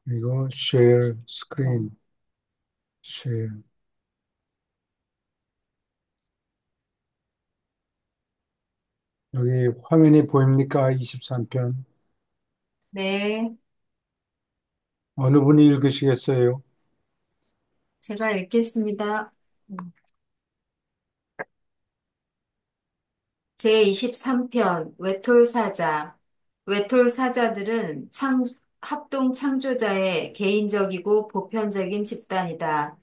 그리고 share screen, share. 여기 화면이 보입니까? 23편. 네, 어느 분이 읽으시겠어요? 제가 읽겠습니다. 제23편 외톨사자. 외톨사자들은 합동 창조자의 개인적이고 보편적인 집단이다.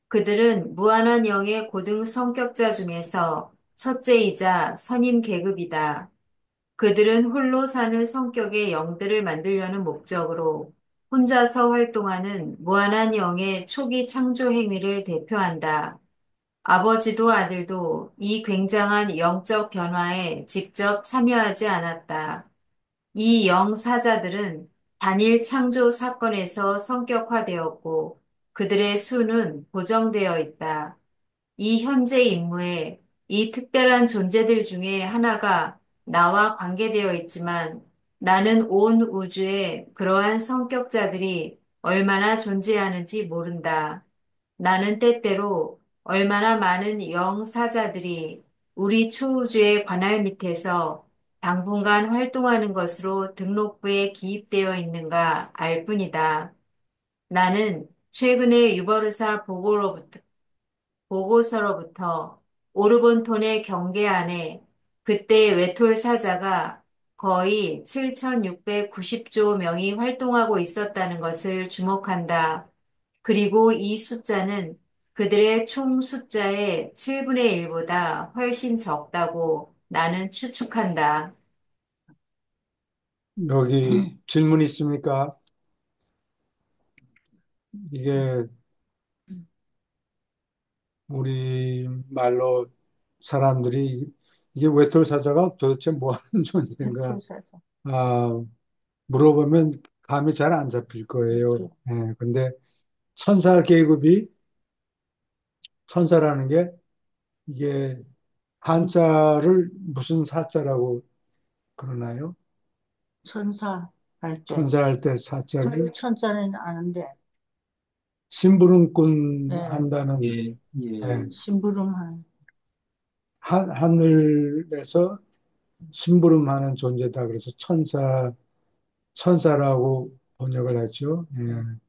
그들은 무한한 영의 고등 성격자 중에서 첫째이자 선임 계급이다. 그들은 홀로 사는 성격의 영들을 만들려는 목적으로 혼자서 활동하는 무한한 영의 초기 창조 행위를 대표한다. 아버지도 아들도 이 굉장한 영적 변화에 직접 참여하지 않았다. 이 영사자들은 단일 창조 사건에서 성격화되었고 그들의 수는 고정되어 있다. 이 현재 임무에 이 특별한 존재들 중에 하나가 나와 관계되어 있지만 나는 온 우주에 그러한 성격자들이 얼마나 존재하는지 모른다. 나는 때때로 얼마나 많은 영사자들이 우리 초우주의 관할 밑에서 당분간 활동하는 것으로 등록부에 기입되어 있는가 알 뿐이다. 나는 최근에 유버르사 보고서로부터 오르본톤의 경계 안에 그때 외톨 사자가 거의 7,690조 명이 활동하고 있었다는 것을 주목한다. 그리고 이 숫자는 그들의 총 숫자의 7분의 1보다 훨씬 적다고 나는 추측한다. 여기 질문 있습니까? 이게 우리 말로 사람들이 이게 외톨사자가 도대체 뭐 하는 존재인가? 툴사자. 아, 물어보면 감이 잘 안 잡힐 거예요. 예, 근데 천사 계급이 천사라는 게 이게 한자를 무슨 사자라고 그러나요? 천사 할 때. 천사할 때 사자를 천자는 아는데, 심부름꾼 예, 한다는 예, 심부름하는. 하늘에서 심부름하는 존재다. 그래서 천사라고 번역을 했죠. 예.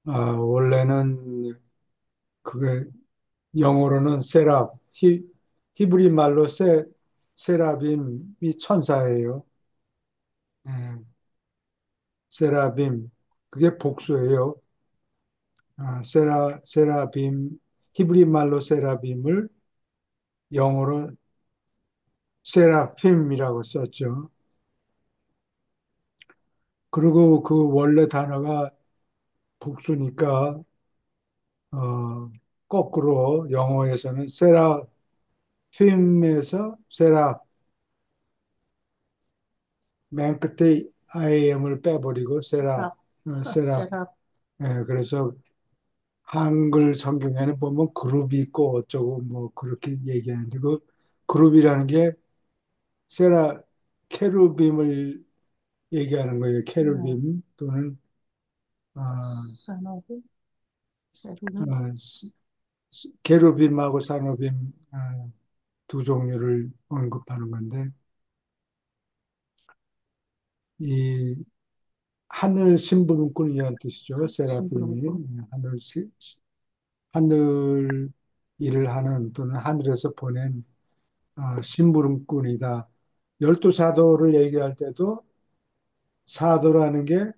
원래는 그게 영어로는 히브리 말로 세라빔이 천사예요. 예, 세라빔. 그게 복수예요. 세라빔, 히브리 말로 세라빔을 영어로 세라핌이라고 썼죠. 그리고 그 원래 단어가 복수니까, 어, 거꾸로 영어에서는 세라핌에서 맨 끝에 IM을 빼버리고 세라. 세랍. 예, 그래서 한글 성경에는 보면 그룹이 있고 어쩌고 뭐 그렇게 얘기하는데 그 그룹이라는 게 세라 케루빔을 얘기하는 거예요. 케루빔 또는 산업이, 세르는. 아, 케루빔하고 사노빔 두 종류를 언급하는 건데 이 하늘 심부름꾼이라는 뜻이죠. 세라핌이 하늘 일을 하는 또는 하늘에서 보낸 심부름꾼이다. 열두 사도를 얘기할 때도 사도라는 게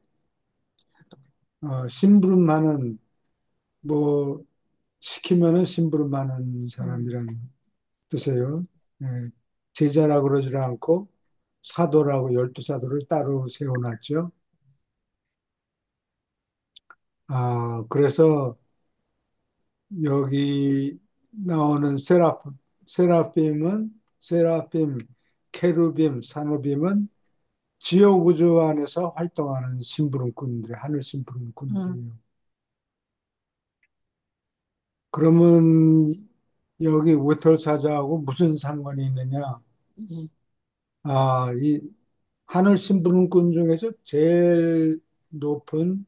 심부름하는 뭐 시키면은 심부름하는 사람이라는 뜻이에요. 예, 제자라고 그러지 않고 사도라고 열두 사도를 따로 세워놨죠. 그래서 여기 나오는 세라핌, 케루빔, 사노빔은 지옥우주 안에서 활동하는 심부름꾼들, 하늘 심부름꾼들이에요. 그러면 여기 외톨 사자하고 무슨 상관이 있느냐? 이 하늘 심부름꾼 중에서 제일 높은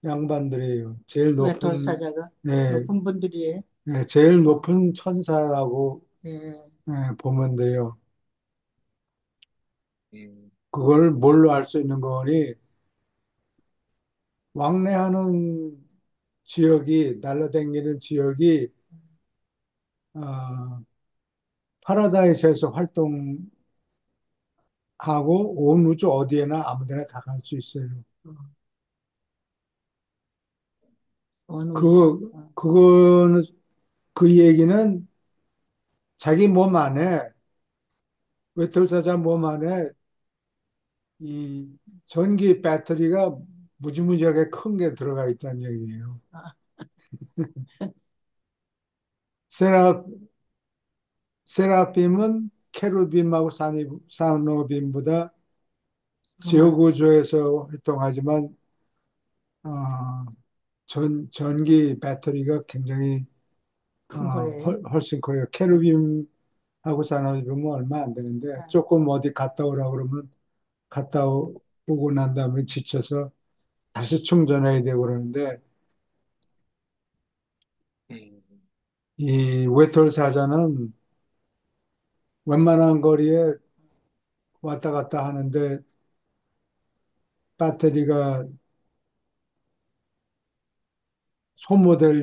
양반들이에요. 제일 왜 높은, 돌사자가 예, 높은 분들이 예, 제일 높은 천사라고 예, 보면 돼요. 그걸 뭘로 알 수 있는 거니? 왕래하는 지역이, 날라다니는 지역이, 어, 파라다이스에서 활동하고 온 우주 어디에나 아무데나 다 갈 수 있어요. 어, 어느 우주 그거는, 그 얘기는 자기 몸 안에, 외톨사자 몸 안에 이 전기 배터리가 무지무지하게 큰 게 들어가 있다는 얘기예요. 아, 세라, 세라핌은 케루빔하고 사노빔보다 그만 지옥우주에서 활동하지만, 어, 전기 배터리가 굉장히, 큰 거예요. 훨씬 커요. 케루빔하고 사노빔은 얼마 안 되는데, 아, 조금 어디 갔다 오라 그러면 갔다 오고 난 다음에 지쳐서 다시 충전해야 되고 그러는데, 이 웨톨 사자는 웬만한 거리에 왔다 갔다 하는데 배터리가 소모될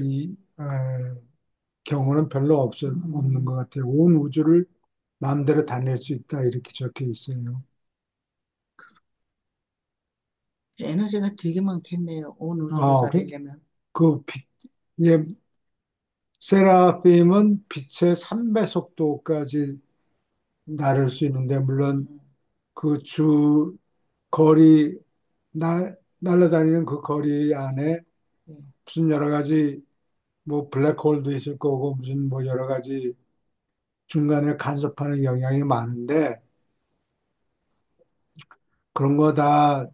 경우는 별로 없는 것 같아요. 온 우주를 마음대로 다닐 수 있다 이렇게 적혀 있어요. 에너지가 되게 많겠네요. 온 우주를 아, 다니려면. 그 예, 세라핌은 빛의 3배 속도까지 나를 수 있는데 물론 음, 그 주 거리 날아다니는 그 거리 안에 예, 무슨 여러 가지 뭐 블랙홀도 있을 거고 무슨 뭐 여러 가지 중간에 간섭하는 영향이 많은데 그런 거 다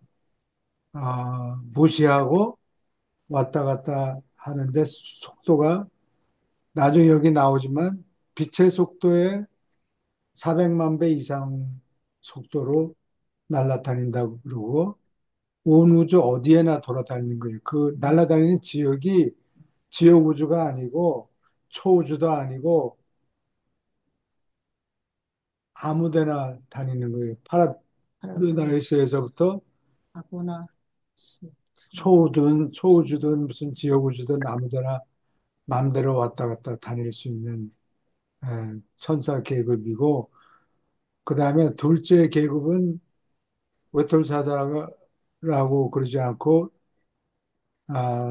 무시하고 왔다 갔다 하는데 속도가 나중에 여기 나오지만 빛의 속도의 400만 배 이상 속도로 날아다닌다고 그러고 온 우주 어디에나 돌아다니는 거예요. 그 날아다니는 지역이 지역 우주가 아니고 초우주도 아니고 아무데나 다니는 거예요. 파라다이스 파라다이스에서부터 하구나. 초우주든 무슨 지역우주든 아무데나 마음대로 왔다 갔다 다닐 수 있는 천사 계급이고, 그 다음에 둘째 계급은 외톨사자라고 그러지 않고,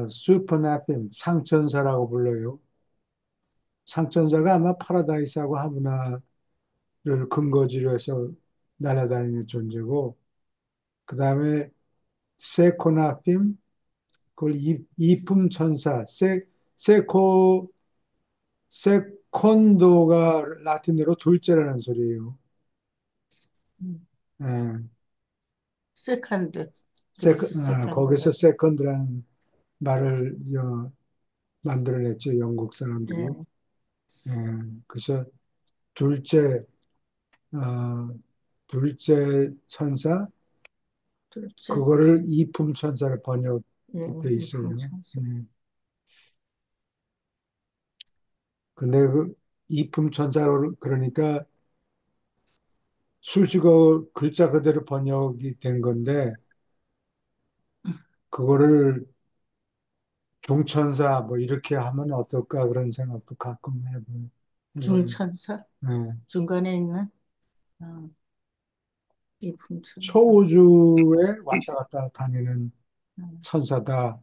슈퍼나핌, 상천사라고 불러요. 상천사가 아마 파라다이스하고 하브나를 근거지로 해서 날아다니는 존재고, 그 다음에 세코나핌, 그걸 이품 천사, 세코, 세콘도가 라틴어로 둘째라는 소리예요. 음, 예, 세컨드. 그래서 거기서 세컨드가. 세컨드라는 말을 만들어냈죠, 영국 사람들이. 예, 예, 그래서 둘째, 어, 둘째 천사, 둘째, 그거를 이품 천사로 예, 번역돼 있어요. 이품천사. 예. 근데 그 이품 천사로 그러니까 수식어 글자 그대로 번역이 된 건데, 그거를 종천사 뭐 이렇게 하면 어떨까 그런 생각도 가끔 해봐요. 중천사? 예. 중간에 있는 어, 이품천사. 초우주에 왔다 갔다 다니는 음, 천사다.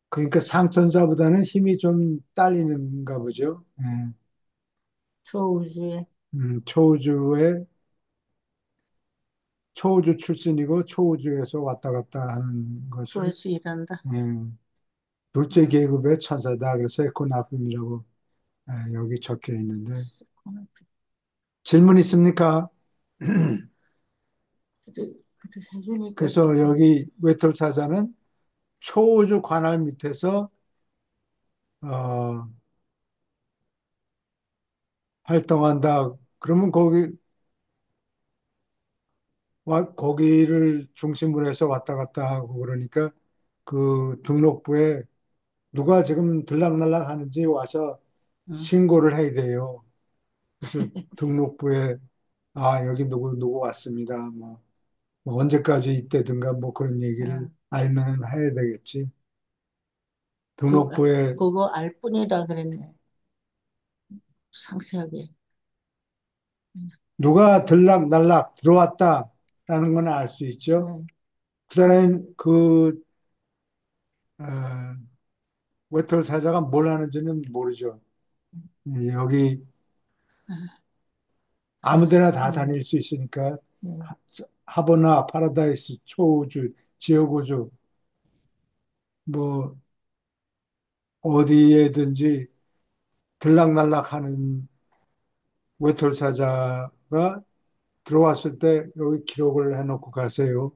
그러니까 상천사보다는 힘이 좀 딸리는가 보죠. 예. 초우주에 초우주에 초우주 출신이고 초우주에서 왔다 갔다 하는 것을 초에서 일한다. 예. 둘째 계급의 천사다. 그래서 에코나품이라고 여기 적혀 있는데 질문 있습니까? 그래 해주니까 그래서 좋다. 여기 외톨사자는 초우주 관할 밑에서 어, 활동한다. 그러면 거기 거기를 중심으로 해서 왔다 갔다 하고 그러니까 그 등록부에 누가 지금 들락날락 하는지 와서 응, 신고를 해야 돼요. 그래서 등록부에 아, 여기 누구 왔습니다. 뭐 언제까지 있대든가 뭐 그런 얘기를 응. 알면 해야 되겠지. 그, 등록부에 그거 알 뿐이다 그랬네. 상세하게. 응, 누가 들락날락 들어왔다라는 건 알 수 있죠. 응, 그 사람이 어, 외톨 사자가 뭘 하는지는 모르죠. 여기 응, 아무데나 다 응, 다닐 수 있으니까 응. 하버나 파라다이스, 초우주, 지역우주 뭐 어디에든지 들락날락하는 외톨 사자가 들어왔을 때 여기 기록을 해놓고 가세요.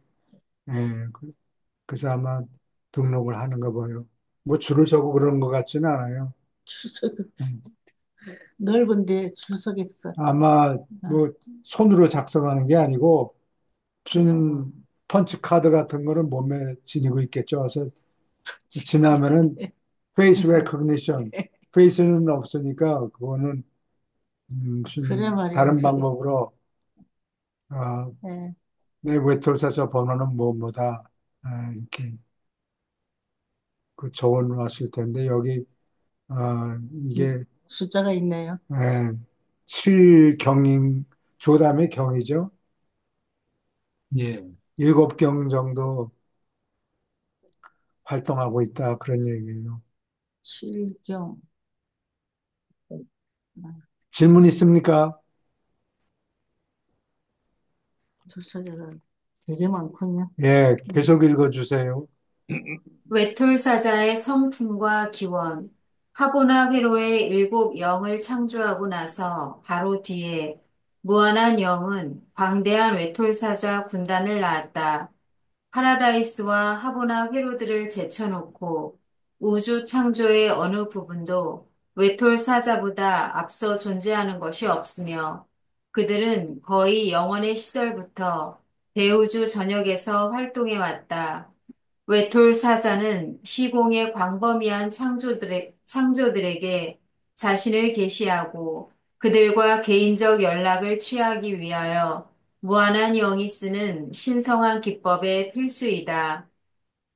예, 그래서 아마 등록을 하는가 봐요. 뭐 줄을 서고 그러는 것 같지는 않아요. 출석, 음. 넓은데 출석했어. 아마 응, 뭐 손으로 작성하는 게 아니고 그러고. 무슨 펀치 카드 같은 거는 몸에 지니고 있겠죠. 그래서 지나면은 페이스 레코그니션, 페이스는 없으니까 그거는 그래 무슨 말이야. 다른 방법으로 아, 예. 내 외톨사자 번호는 뭐뭐다 이렇게 그 적어놨을 텐데 여기 이 이게 숫자가 있네요. 7경인 조담의 경이죠. 예. 7경 정도 활동하고 있다 그런 얘기예요. 칠경. 질문 있습니까? 출사자가 되게 많군요. 예, 음. 계속 읽어주세요. 외톨사자의 성품과 기원, 하보나 회로의 일곱 영을 창조하고 나서 바로 뒤에 무한한 영은 광대한 외톨사자 군단을 낳았다. 파라다이스와 하보나 회로들을 제쳐놓고 우주 창조의 어느 부분도 외톨사자보다 앞서 존재하는 것이 없으며 그들은 거의 영원의 시절부터 대우주 전역에서 활동해 왔다. 외톨사자는 시공의 광범위한 창조들에게 자신을 계시하고 그들과 개인적 연락을 취하기 위하여 무한한 영이 쓰는 신성한 기법의 필수이다.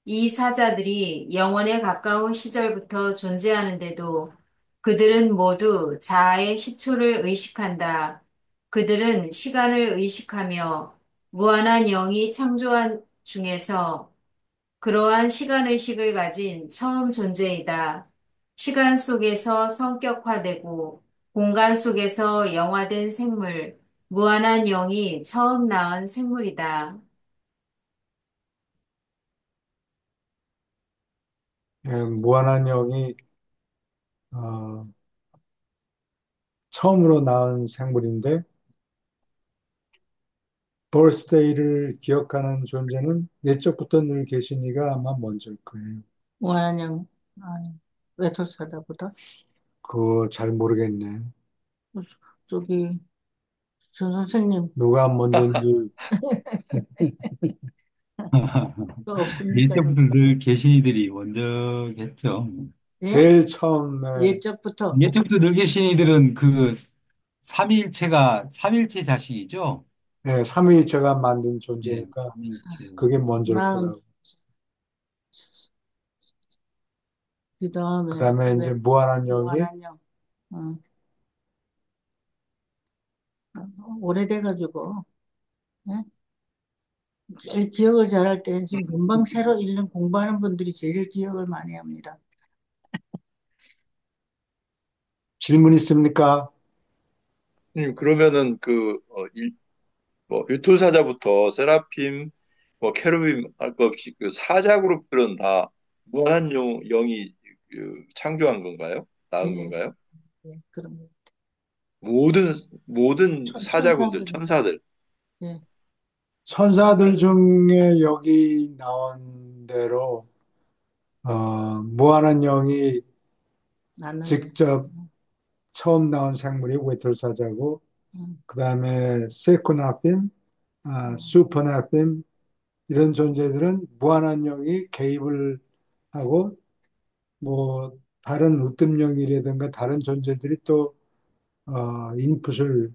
이 사자들이 영원에 가까운 시절부터 존재하는데도 그들은 모두 자아의 시초를 의식한다. 그들은 시간을 의식하며 무한한 영이 창조한 중에서 그러한 시간의식을 가진 처음 존재이다. 시간 속에서 성격화되고 공간 속에서 영화된 생물, 무한한 영이 처음 낳은 생물이다. 예, 무한한 영이 어, 처음으로 낳은 생물인데 버스데이를 기억하는 존재는 예적부터 늘 계시니가 아마 먼저일 거예요. 무한양, 아니, 외톨사자보다? 그거 잘 모르겠네. 저기, 전 선생님, 누가 먼저인지 또 없습니까, 예적부터 여기? 늘 계신이들이 먼저겠죠. 예? 제일 처음에 예적부터, 예적부터 늘 계신 이들은 그 삼일체 자식이죠. 예, 삼위일체가 만든 예, 존재니까 삼일체. 그게 먼저일 나, 거라고. 그 그 다음에, 다음에 이제 왜, 무한한 영이 무한양, 어, 오래돼가지고, 예? 제일 기억을 잘할 때는 지금 금방 새로 읽는 공부하는 분들이 제일 기억을 많이 합니다. 질문 있습니까? 그러면은 뭐 유톨사자부터 세라핌, 뭐 케루빔 할 것 없이 그 사자 그룹들은 다 무한한 영이 창조한 건가요? 낳은 예, 건가요? 예, 그럼, 모든 모든 사자군들, 천사들은, 천사들. 예, 천사들 중에 여기 나온 대로 무한한 영이 낳는데, 직접 처음 나온 생물이 웨틀사자고 음, 그 다음에 세코나핀, 슈퍼나핌 이런 존재들은 무한한 영이 개입을 하고 뭐 다른 으뜸영이라든가 다른 존재들이 또 인풋을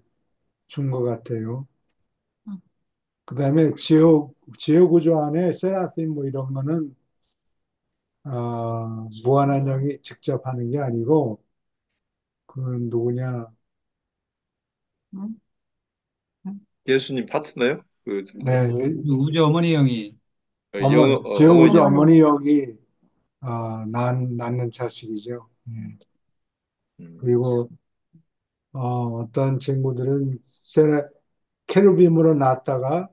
준 것 같아요. 음, 그다음에 지옥 구조 안에 세라핌 뭐 이런 거는 무한한 영이 직접 하는 게 아니고 그 누구냐? 음, 음. 예수님 파트너요? 그 둘 네, 우주 어머니 형이. 지옥 구조 어머니. 어머니, 어머니 영이 낳는 자식이죠. 예. 음, 그리고 어떤 친구들은 케루빔으로 낳았다가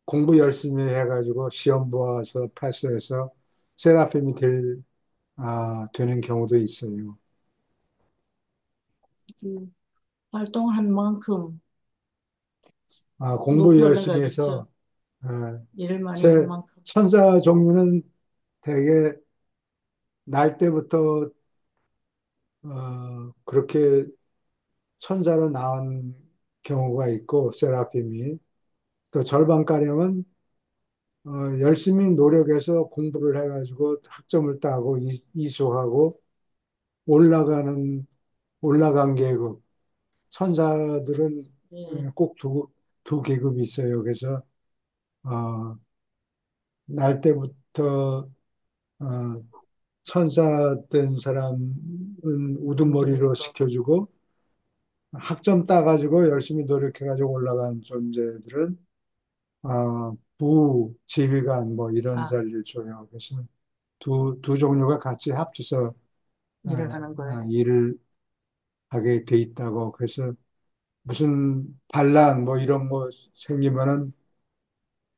공부 열심히 해가지고 시험 보아서 패스해서 세라핌이 되는 경우도 있어요. 그 활동한 만큼 공부 높이 열심히 올라가겠죠. 해서 어, 일을 많이 한 세- 만큼. 천사 종류는 대개 날 때부터 그렇게 천사로 나온 경우가 있고 세라핌이 또 절반가량은 열심히 노력해서 공부를 해가지고 학점을 따고 이수하고 올라가는 올라간 계급 천사들은 예, 꼭 두 계급이 있어요. 그래서 어, 날 때부터 어, 천사 된 사람은 우두머리로 공부했고. 시켜주고 학점 따가지고 열심히 노력해가지고 올라간 존재들은 지휘관 뭐 이런 아, 자리를 줘요. 그래서 두 종류가 같이 합쳐서 일을 하는 거예요. 일을 하게 돼 있다고. 그래서 무슨 반란 뭐 이런 거 생기면은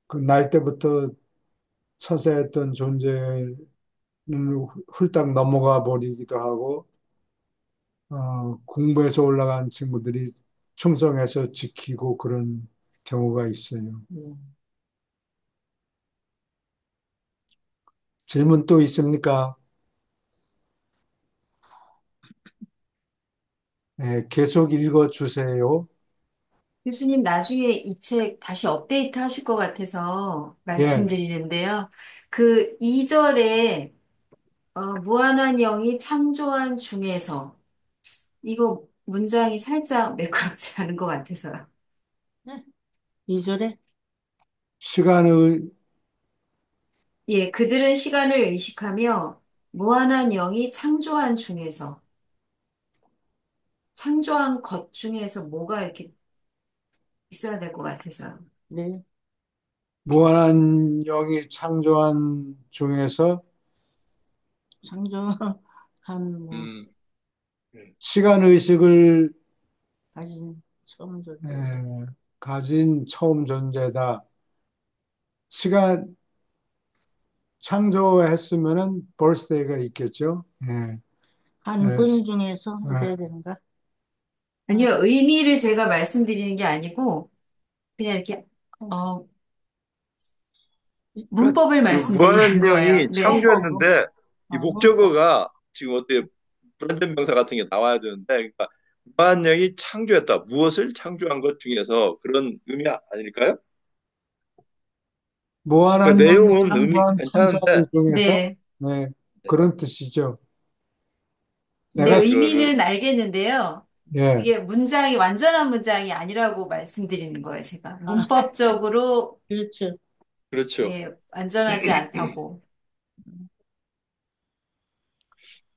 그 날 때부터 처세했던 존재는 훌딱 넘어가 버리기도 하고, 공부해서 올라간 친구들이 충성해서 지키고 그런 경우가 있어요. 예. 질문 또 있습니까? 네, 계속 읽어 주세요. 교수님 나중에 이 책 다시 업데이트 하실 것 같아서 예, 말씀드리는데요. 그 2절에 무한한 영이 창조한 중에서 이거 문장이 살짝 매끄럽지 않은 것 같아서요. 예? 2절에 시간의, 예, 그들은 시간을 의식하며 무한한 영이 창조한 중에서 창조한 것 중에서 뭐가 이렇게 있어야 될 것 같아서요. 네, 무한한 영이 창조한 중에서 창조한 뭐 음, 음. 시간의식을 가진 처음 존재. 에, 가진 처음 존재다. 시간 창조했으면은 birthday가 있겠죠. 예, 한 예, 분 중에서 이래야 예. 되는가? 아, 아니요, 의미를 제가 말씀드리는 게 아니고 그냥 이렇게 어, 그러니까 문법을 그 말씀드리는 무한한 거예요. 영이 네. 문법으로. 창조했는데 이 문법. 목적어가 지금 어떻게 불완전 명사 같은 게 나와야 되는데, 그러니까 무한한 영이 창조했다. 무엇을 창조한 것 중에서 그런 의미 아닐까요? 그러니까 무한한 영이 내용은 의미 창조한 천사들 괜찮은데. 중에서 네. 네, 네. 그런 뜻이죠. 네, 내가 의미는 알겠는데요. 예, 그게 문장이 완전한 문장이 아니라고 말씀드리는 거예요, 제가. 아, 문법적으로 그렇죠. 그렇죠. 예, 완전하지 않다고.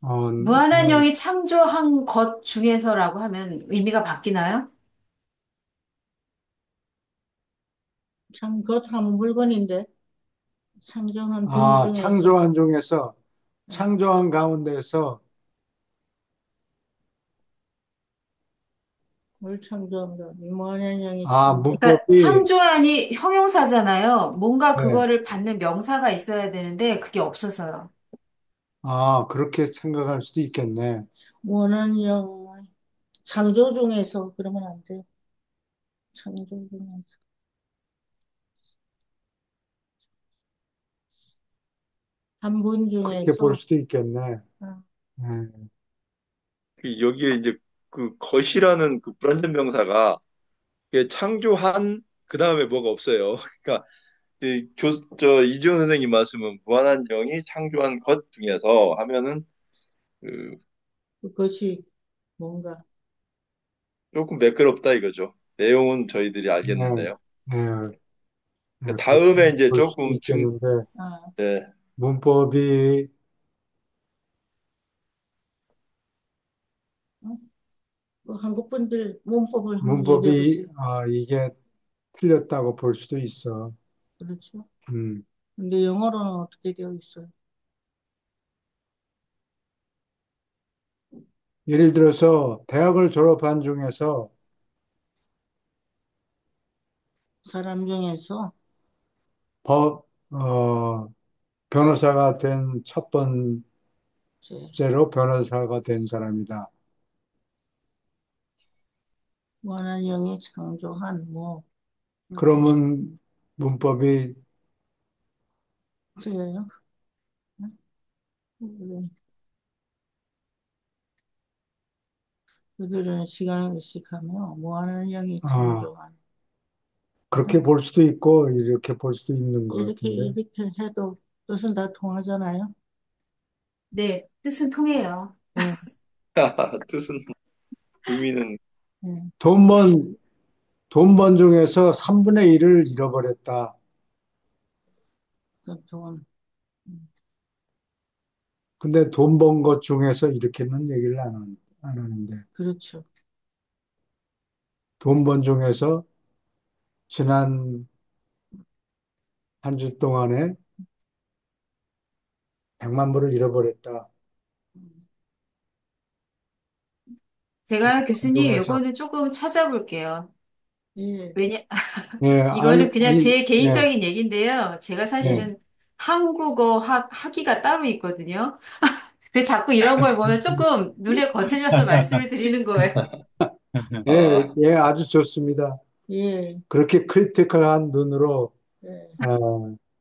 어, 무한한 뭐, 영이 창조한 것 중에서라고 하면 의미가 바뀌나요? 참, 그것 한 물건인데, 상정한 분 중에서, 창조한 중에서 예, 창조한 가운데서 뭘 창조한가? 무한한 영이 창조. 그러니까 문법이 창조한이 형용사잖아요. 뭔가 네, 그거를 받는 명사가 있어야 되는데 그게 없어서요. 그렇게 생각할 수도 있겠네. 무한한 영, 창조 중에서, 그러면 안 돼요. 창조 중에서. 한 분 그렇게 볼 중에서, 수도 있겠네. 아, 예. 여기에 이제 그 것이라는 그 불완전 명사가 이게 창조한 그 다음에 뭐가 없어요. 그러니까 저 이지훈 선생님 말씀은 무한한 영이 창조한 것 중에서 하면은 그 그것이 뭔가, 조금 매끄럽다 이거죠. 내용은 저희들이 네, 알겠는데요. 네, 네, 그렇게 다음에 이제 볼 수도 조금 있겠는데, 아, 예, 문법이, 어? 그 한국 분들 문법을 한번 얘기해 문법이, 보세요. 이게 틀렸다고 볼 수도 있어. 그렇죠. 음. 근데 영어로는 어떻게 되어 있어요? 예를 들어서, 대학을 졸업한 중에서, 사람 중에서 법, 변호사가 된 첫 이제 번째로 변호사가 된 사람이다. 원한 영이 창조한 뭐 이렇게 그러면 문법이, 틀려요? 네. 그들은 시간을 의식하며 무한한 영이 어, 창조한 어? 그렇게 볼 수도 있고, 이렇게 볼 수도 있는 것 이렇게 같은데. 이렇게 해도 뜻은 다 통하잖아요. 네, 뜻은 통해요. 네, 뜻은 의미는 네, 돈 번, 돈 번 중에서 3분의 1을 잃어버렸다. 그 돈, 음, 근데 돈 번 것 중에서 이렇게는 얘기를 안 하는데, 그렇죠. 돈 번 중에서 지난 한 주 동안에 100만 불을 잃어버렸다. 음, 제가 그 교수님 중에서, 요거는 조금 찾아볼게요. 예, 왜냐, 예, 이거는 그냥 아니, 제 예, 개인적인 얘기인데요. 제가 예. 사실은 한국어 학위가 따로 있거든요. 그래서 자꾸 이런 걸 보면 조금 눈에 거슬려서 말씀을 드리는 거예요. 예, 아, 예, 아주 좋습니다. 예, 그렇게 크리티컬한 눈으로 예.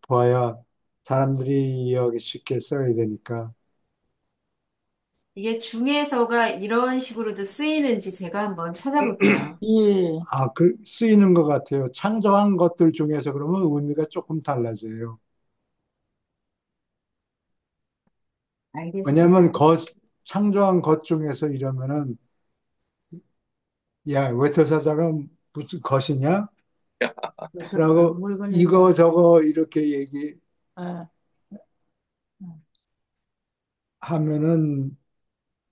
보아야 사람들이 이해하기 쉽게 써야 되니까. 이게 중에서가 이런 식으로도 쓰이는지 제가 한번 찾아볼게요. 예, 쓰이는 것 같아요. 창조한 것들 중에서 그러면 의미가 조금 달라져요. 왜냐하면 알겠습니다. 창조한 것 중에서 이러면은, 야, 외터사자가 무슨 것이냐? 그래서 라고 이거 물건이냐? 저거 이렇게 아, 음. 얘기하면은,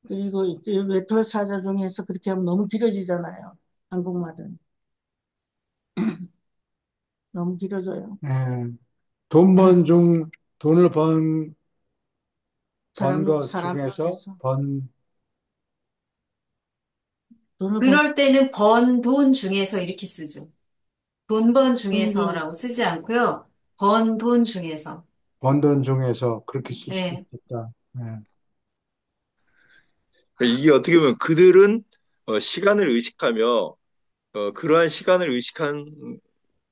그리고 이제 외톨 사자 중에서 그렇게 하면 너무 길어지잖아요. 한국말은 너무 길어져요. 예, 돈 번 중, 돈을 번 것 사람 중에서 중에서 번, 돈을 번, 그럴 때는 번 돈 중에서 이렇게 쓰죠. 돈 번 돈 중에, 중에서라고 쓰지 않고요. 번 돈 중에서. 번 돈 중에서 그렇게 쓸 수도 네. 있겠다. 예. 이게 어떻게 보면 그들은 시간을 의식하며 그러한 시간을 의식한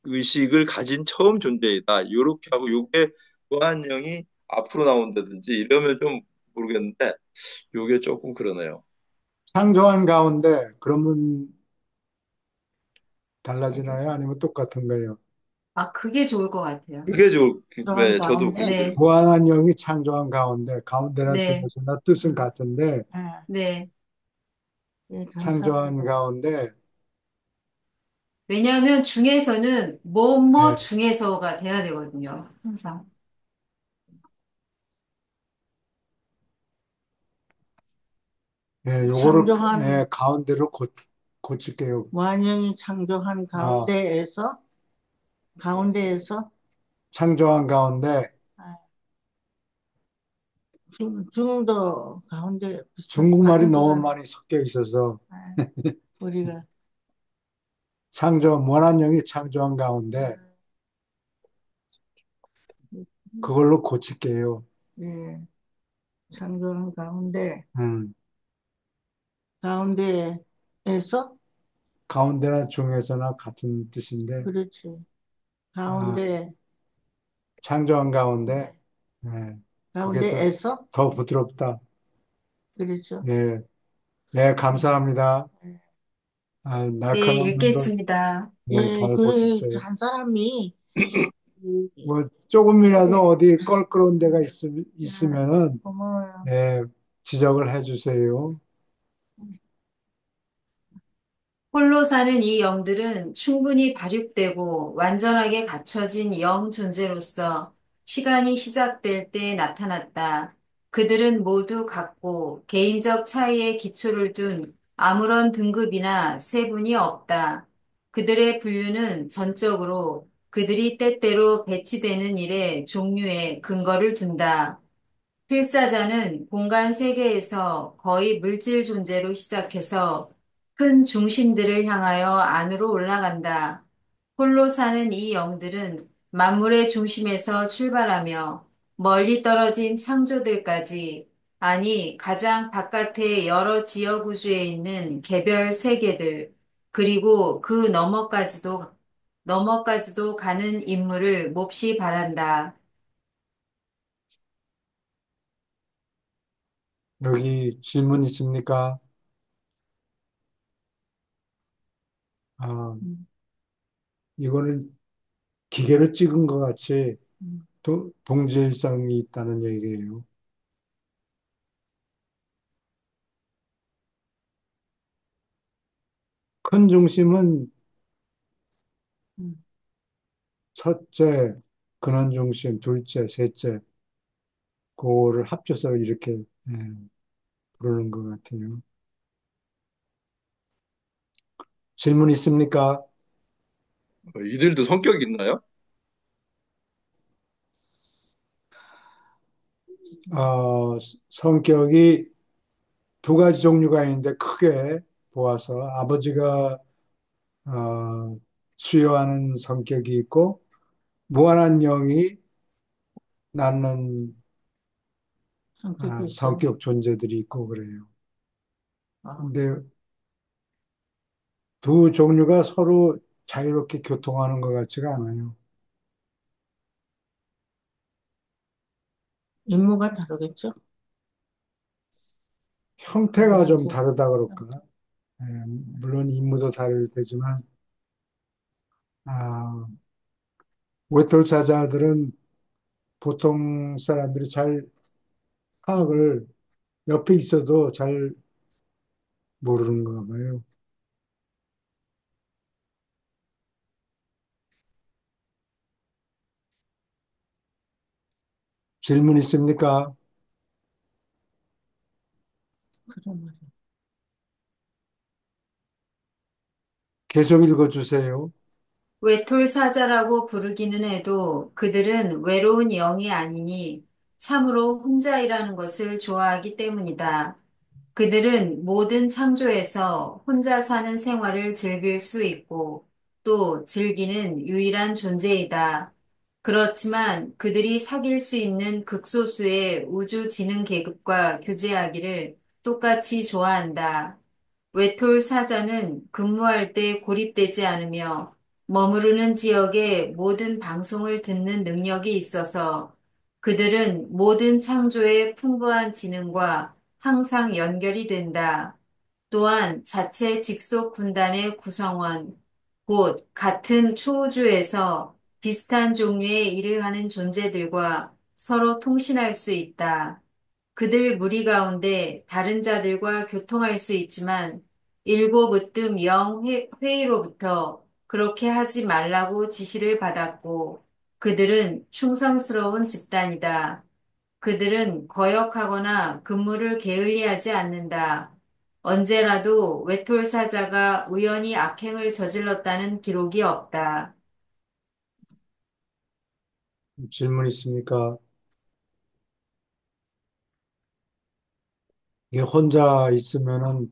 의식을 가진 처음 존재이다. 이렇게 하고 요게 무한정이 앞으로 나온다든지 이러면 좀 모르겠는데 요게 조금 그러네요. 창조한 가운데 그러면 달라지나요? 창조한. 아니면 똑같은가요? 아, 그게 좋을 것 같아요. 그게 좀, 또한 네, 저도 가운데, 그렇게 네, 무한한 영이 창조한 가운데, 가운데란 네, 뜻은 뜻은 같은데, 아, 네. 예, 창조한 감사합니다. 가운데, 왜냐하면 중에서는 뭐뭐 예, 중에서가 돼야 되거든요. 항상. 예, 요거를, 창조한, 가운데로 고칠게요. 완영이 창조한 아, 가운데에서, 창조한 가운데, 아, 중도 가운데 중국말이 같은 너무 거잖아요. 많이 섞여 있어서, 아, 우리가, 무한한 영이 창조한 가운데, 아, 그걸로 고칠게요. 예, 창조한 음, 가운데에서, 가운데나 중에서나 같은 뜻인데, 그렇지. 아, 가운데, 창조한 가운데, 네. 예, 그게 가운데에서, 더 부드럽다. 그렇죠. 예, 감사합니다. 예. 네, 날카로운 거, 읽겠습니다. 네, 예, 잘 그래, 보셨어요. 한 사람이, 그, 뭐, 조금이라도 네, 어디 껄끄러운 데가 네, 있으면은, 고마워요. 예, 지적을 해 주세요. 홀로 사는 이 영들은 충분히 발육되고 완전하게 갖춰진 영 존재로서 시간이 시작될 때 나타났다. 그들은 모두 같고 개인적 차이에 기초를 둔 아무런 등급이나 세분이 없다. 그들의 분류는 전적으로 그들이 때때로 배치되는 일의 종류에 근거를 둔다. 필사자는 공간 세계에서 거의 물질 존재로 시작해서 큰 중심들을 향하여 안으로 올라간다. 홀로 사는 이 영들은 만물의 중심에서 출발하며 멀리 떨어진 창조들까지, 아니, 가장 바깥의 여러 지역 우주에 있는 개별 세계들, 그리고 그 너머까지도 가는 인물을 몹시 바란다. 여기 질문 있습니까? 아, 음, 이거는 기계로 찍은 것 같이 음, 동질성이 있다는 얘기예요. 큰 중심은 음. 첫째, 근원 중심, 둘째, 셋째, 그거를 합쳐서 이렇게 부르는 것 같아요. 질문 있습니까? 이들도 성격이 있나요? 어, 성격이 두 가지 종류가 있는데 크게 보아서 아버지가 수요하는 성격이 있고 무한한 영이 낳는 성격이 있어요. 성격 존재들이 있고 그래요. 아, 근데 두 종류가 서로 자유롭게 교통하는 것 같지가 않아요. 임무가 다르겠죠? 형태가 좀 아버지하고. 다르다 그럴까? 예, 물론 임무도 다를 테지만 아, 외톨사자들은 보통 사람들이 잘 파악을 옆에 있어도 잘 모르는가 봐요. 질문 있습니까? 그래 말이야. 계속 읽어주세요. 외톨사자라고 부르기는 해도 그들은 외로운 영이 아니니 참으로 혼자이라는 것을 좋아하기 때문이다. 그들은 모든 창조에서 혼자 사는 생활을 즐길 수 있고 또 즐기는 유일한 존재이다. 그렇지만 그들이 사귈 수 있는 극소수의 우주 지능 계급과 교제하기를 똑같이 좋아한다. 외톨 사자는 근무할 때 고립되지 않으며 머무르는 지역의 모든 방송을 듣는 능력이 있어서 그들은 모든 창조의 풍부한 지능과 항상 연결이 된다. 또한 자체 직속 군단의 구성원, 곧 같은 초우주에서 비슷한 종류의 일을 하는 존재들과 서로 통신할 수 있다. 그들 무리 가운데 다른 자들과 교통할 수 있지만 일곱 으뜸 영 회의로부터 그렇게 하지 말라고 지시를 받았고 그들은 충성스러운 집단이다. 그들은 거역하거나 근무를 게을리하지 않는다. 언제라도 외톨사자가 우연히 악행을 저질렀다는 기록이 없다. 질문 있습니까? 이게 혼자 있으면은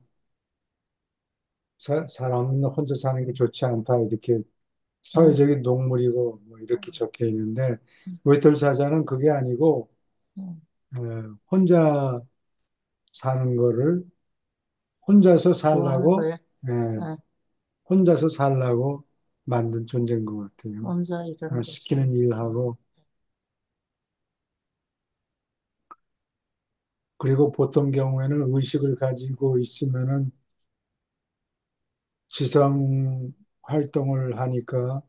사람은 혼자 사는 게 좋지 않다. 이렇게 응, 사회적인 동물이고 뭐 이렇게 응, 적혀 있는데 응, 외톨사자는 그게 아니고 응. 혼자 사는 거를 혼자서 좋아하는 살라고 거예요. 예, 응, 혼자서 살라고 만든 존재인 것 같아요. 혼자 일하는 거지. 시키는 일하고 그리고 보통 경우에는 의식을 가지고 있으면은 지성 활동을 하니까,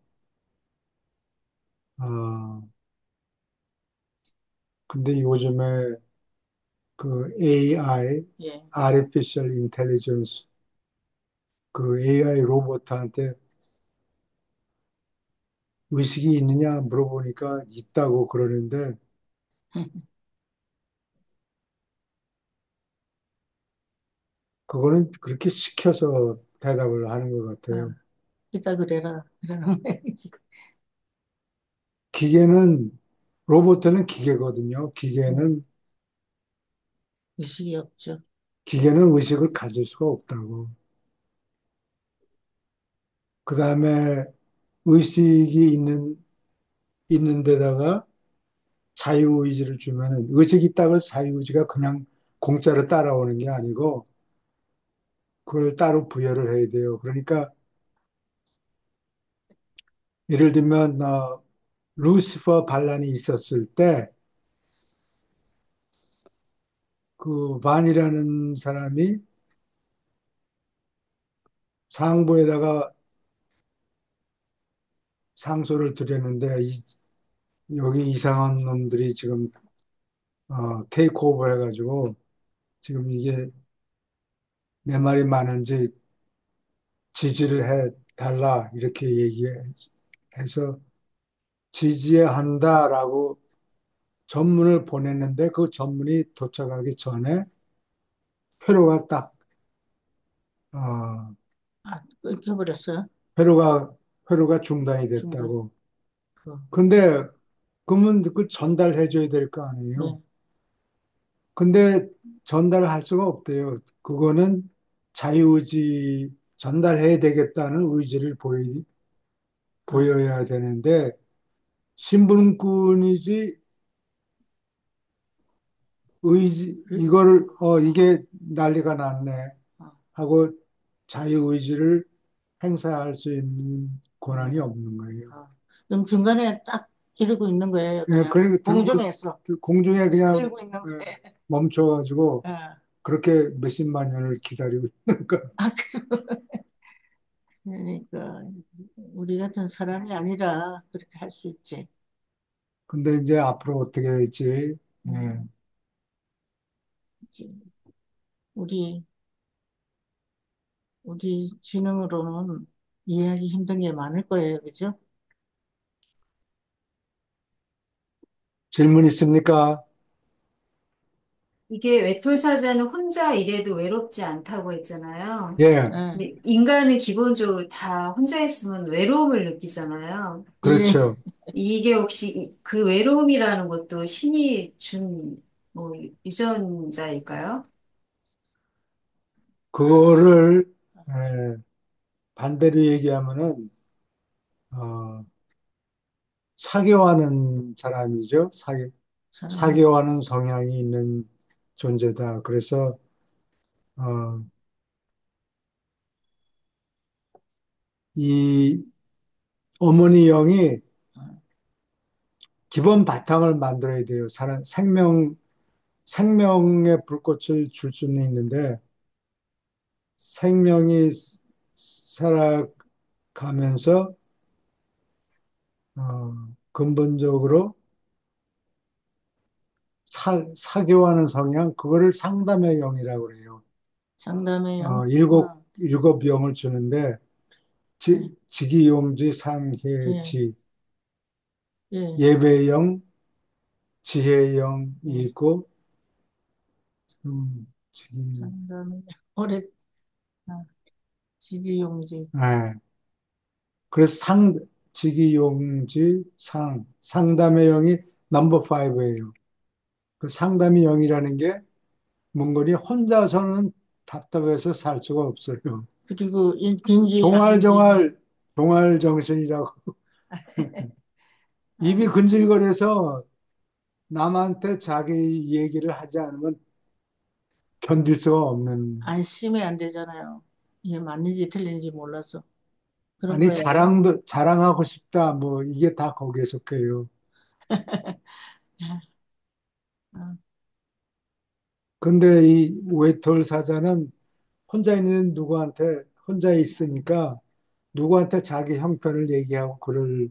어, 근데 요즘에 그 AI, 예. Artificial Intelligence, 그 AI 로봇한테 의식이 있느냐 물어보니까 있다고 그러는데, 그거는 그렇게 시켜서 대답을 하는 것 아, 같아요. 이따 그래라. 그러는 거지. 기계는, 로봇은 기계거든요. 음, 의식이 없죠. 기계는 의식을 가질 수가 없다고. 그 다음에 의식이 있는 데다가 자유의지를 주면은, 의식이 있다고 해서 자유의지가 그냥 공짜로 따라오는 게 아니고, 그걸 따로 부여를 해야 돼요. 그러니까, 예를 들면, 루시퍼 반란이 있었을 때, 그 반이라는 사람이 상부에다가 상소를 드렸는데, 여기 이상한 놈들이 지금, 테이크 오버 해가지고, 지금 이게 내 말이 많은지 지지를 해 달라, 이렇게 얘기해서 지지해야 한다라고 전문을 보냈는데, 그 전문이 도착하기 전에 회로가 딱, 어, 아, 끊겨버렸어요. 회로가, 회로가 중단이 중간. 됐다고. 그, 근데, 그러면 그 전달해줘야 될 거 아니에요. 네. 근데 전달을 할 수가 없대요. 그거는 자유의지, 전달해야 되겠다는 의지를 아, 보여야 되는데, 신분꾼이지, 그, 이거를, 이게 난리가 났네 아, 하고 자유의지를 행사할 수 있는 권한이 음, 없는 거예요. 아. 그럼 중간에 딱 이러고 있는 거예요. 예, 그냥 그러니까 공중에서 공중에 그냥 끌고 있는 예, 거예요. 멈춰가지고 아, 그렇게 몇십만 년을 기다리고 있는 거. 아, 그러니까 우리 같은 사람이 아니라 그렇게 할 수 있지. 근데 이제 앞으로 어떻게 될지, 예. 음, 이제 우리 우리 지능으로는 이해하기 힘든 게 많을 거예요, 그죠? 질문 있습니까? 이게 외톨사자는 혼자 일해도 외롭지 않다고 했잖아요. 예, 예, 근데 인간은 기본적으로 다 혼자 있으면 외로움을 느끼잖아요. 예, 그렇죠. 이게 혹시 그 외로움이라는 것도 신이 준 뭐 유전자일까요? 그거를 예, 반대로 얘기하면은 어, 사교하는 사람이죠. 사람이 사교하는 성향이 있는 존재다. 그래서 어, 이 어머니 영이 어, 기본 바탕을 만들어야 돼요. 생명의 불꽃을 줄 수는 있는데 생명이 살아가면서 근본적으로 사교하는 성향, 그거를 상담의 영이라고 그래요. 상담해요. 일곱 영을 주는데 예, 지기용지, 예, 상해지, 예, 예배영, 지혜영이 예. 있고, 지, 상담해. 오래 아, 지기용지. 예. 그래서 지기용지, 상담의 영이 넘버 5예요. 그 상담의 영이라는 게 몽골이 혼자서는 답답해서 살 수가 없어요. 그리고 빈지 아닌지. 종알종알, 종알 정신이라고. 입이 아, 근질거려서 남한테 자기 얘기를 하지 않으면 견딜 수가 없는. 안심이 안 되잖아요. 이게 맞는지 틀린지 몰라서. 그런 아니, 거예요. 자랑하고 싶다. 뭐, 이게 다 거기에 속해요. 아, 근데 이 외톨 사자는 혼자 있는 누구한테 혼자 있으니까 누구한테 자기 형편을 얘기하고 그럴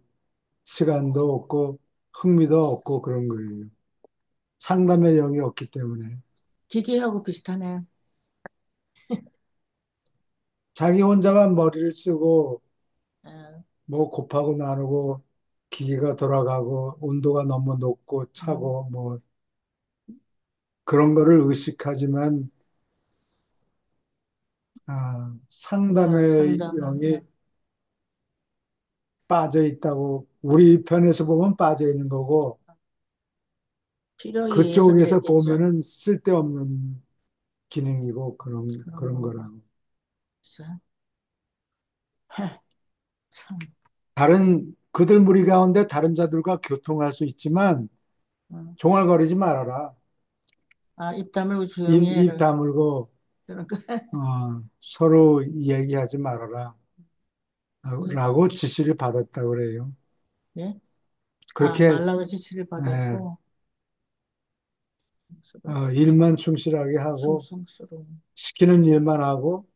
시간도 없고 흥미도 없고 그런 거예요. 상담의 영이 없기 때문에. 기계하고 비슷하네요. 자기 혼자만 머리를 쓰고 예, 뭐 곱하고 나누고 기계가 돌아가고 온도가 너무 높고 음, 차고 뭐 그런 거를 의식하지만 상담의 상담, 영이 빠져 있다고 우리 편에서 보면 빠져 있는 거고 필요에 의해서 그쪽에서 그랬겠죠. 보면은 쓸데없는 기능이고 그런 그런 거고. 거라고. 그래서, 하, 참, 다른 그들 무리 가운데 다른 자들과 교통할 수 있지만 어. 종알거리지 말아라. 입 다물고 조용히 입 해를. 다물고 그런 거. 서로 이야기하지 말아라. 그, 라고 지시를 받았다 그래요. 예? 그렇게 말라고 지시를 예, 받았고, 일만 충실하게 하고 충성스러운. 시키는 일만 하고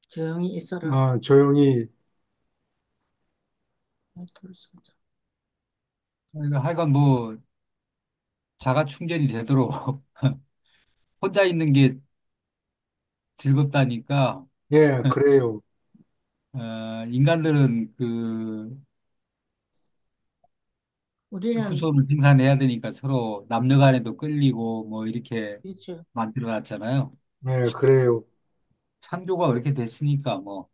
조용히 있어라. 조용히 돌서자. 그러니까 하여간 뭐 자가 충전이 되도록 혼자 있는 게 즐겁다니까 예, 그래요. 인간들은 그 우리는, 후손을 생산해야 되니까 서로 남녀 간에도 끌리고 뭐 이렇게 그렇죠. 만들어 놨잖아요. 예, 그래요. 창조가 그렇게 됐으니까 뭐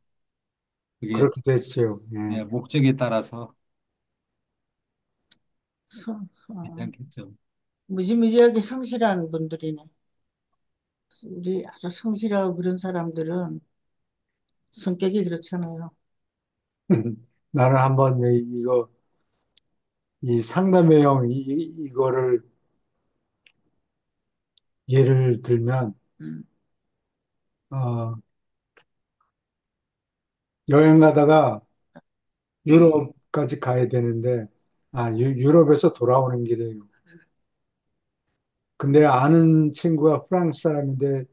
그게 그렇게 됐어요. 예. 예, 목적에 따라서 어, 괜찮겠죠. 무지무지하게 성실한 분들이네. 우리 아주 성실하고 그런 사람들은 성격이 그렇잖아요. 나는 한번 이 상담의 영, 이거를 예를 들면, 음, 어, 여행 가다가 유럽까지 가야 되는데, 유럽에서 돌아오는 길이에요. 근데 아는 친구가 프랑스 사람인데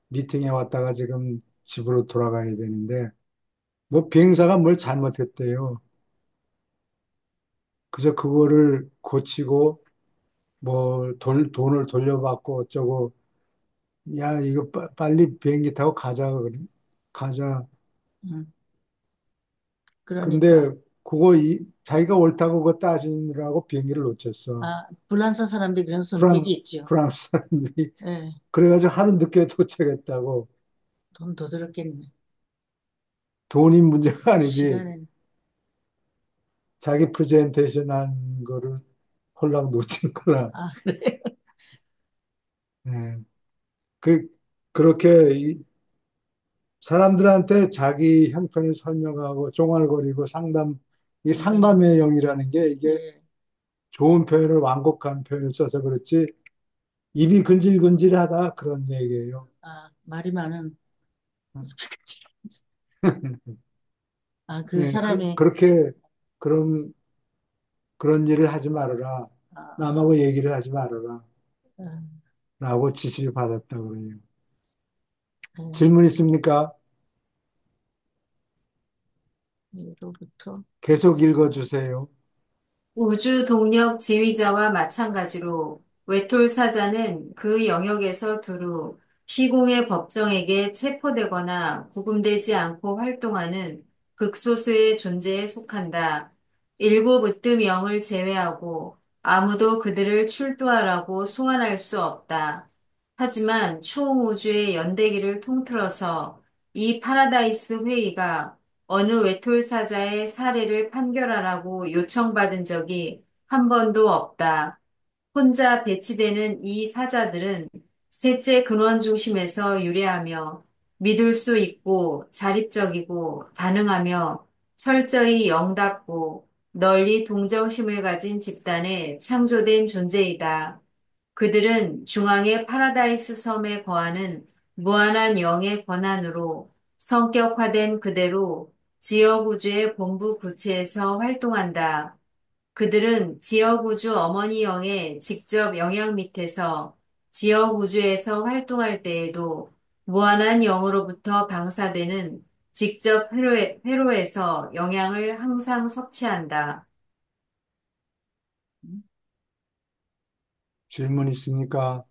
미팅에 왔다가 지금 집으로 돌아가야 되는데, 뭐 비행사가 뭘 잘못했대요. 그래서 그거를 고치고, 뭐 돈을 돌려받고 어쩌고, 야, 이거 빨리 비행기 타고 가자. 가자. 음. 그러니까, 근데 자기가 옳다고 그거 따지느라고 비행기를 놓쳤어. 불란서 사람들이 그런 프랑, 성격이 있죠. 프랑스 사람들이. 예, 그래가지고 하루 늦게 도착했다고. 돈 더 들었겠네. 돈이 문제가 아니지. 시간에. 자기 프레젠테이션 한 거를 홀랑 놓친 거라. 그래. 예. 그, 그렇게 사람들한테 자기 형편을 설명하고 쫑알거리고 이 상담의 영이라는 게 이게 예, 좋은 표현을 완곡한 표현을 써서 그렇지 입이 근질근질하다 그런 얘기예요. 말이 많은. 그 예, 사람의, 그렇게 그런 그런 일을 하지 말아라. 아, 남하고 얘기를 하지 말아라. 아, 라고 지시를 받았다고 그래요. 예, 질문 있습니까? 예로부터. 계속 읽어주세요. 우주 동력 지휘자와 마찬가지로 외톨사자는 그 영역에서 두루 시공의 법정에게 체포되거나 구금되지 않고 활동하는 극소수의 존재에 속한다. 일곱 으뜸영을 제외하고 아무도 그들을 출두하라고 소환할 수 없다. 하지만 총우주의 연대기를 통틀어서 이 파라다이스 회의가 어느 외톨사자의 사례를 판결하라고 요청받은 적이 한 번도 없다. 혼자 배치되는 이 사자들은 셋째 근원 중심에서 유래하며 믿을 수 있고 자립적이고 다능하며 철저히 영답고 널리 동정심을 가진 집단에 창조된 존재이다. 그들은 중앙의 파라다이스 섬에 거하는 무한한 영의 권한으로 성격화된 그대로 지역 우주의 본부 구체에서 활동한다. 그들은 지역 우주 어머니 영의 직접 영향 밑에서 지역 우주에서 활동할 때에도 무한한 영으로부터 방사되는 직접 회로에서 영양을 항상 섭취한다. 질문 있습니까?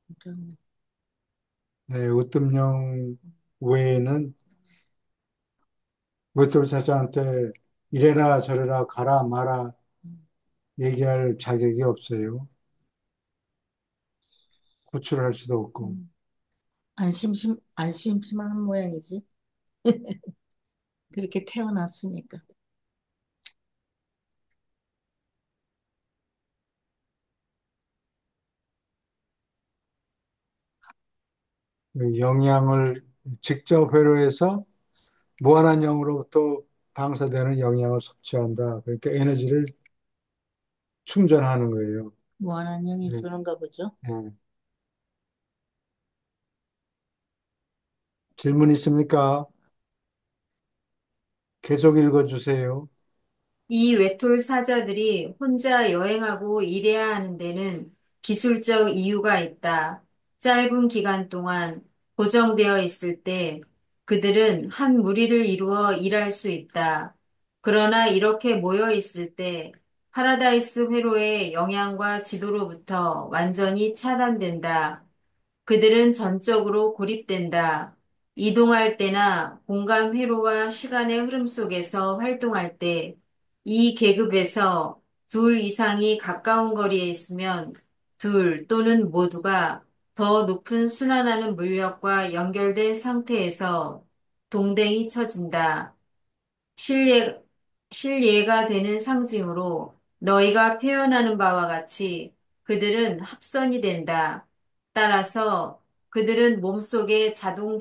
이런, 네, 으뜸용 외에는 외톨사자한테 이래라 저래라 가라 마라 얘기할 자격이 없어요. 구출할 수도 없고. 음, 안 심심한 모양이지. 그렇게 태어났으니까. 영양을 직접 회로해서 무한한 영으로부터 방사되는 영양을 섭취한다. 그러니까 에너지를 충전하는 거예요. 무한한 영이 네, 주는가 보죠. 네. 질문 있습니까? 계속 읽어주세요. 이 외톨 사자들이 혼자 여행하고 일해야 하는 데는 기술적 이유가 있다. 짧은 기간 동안 고정되어 있을 때 그들은 한 무리를 이루어 일할 수 있다. 그러나 이렇게 모여 있을 때 파라다이스 회로의 영향과 지도로부터 완전히 차단된다. 그들은 전적으로 고립된다. 이동할 때나 공간 회로와 시간의 흐름 속에서 활동할 때 이 계급에서 둘 이상이 가까운 거리에 있으면 둘 또는 모두가 더 높은 순환하는 물력과 연결된 상태에서 동댕이 쳐진다. 신뢰, 신뢰가 되는 상징으로 너희가 표현하는 바와 같이 그들은 합선이 된다. 따라서 그들은 몸속에 자동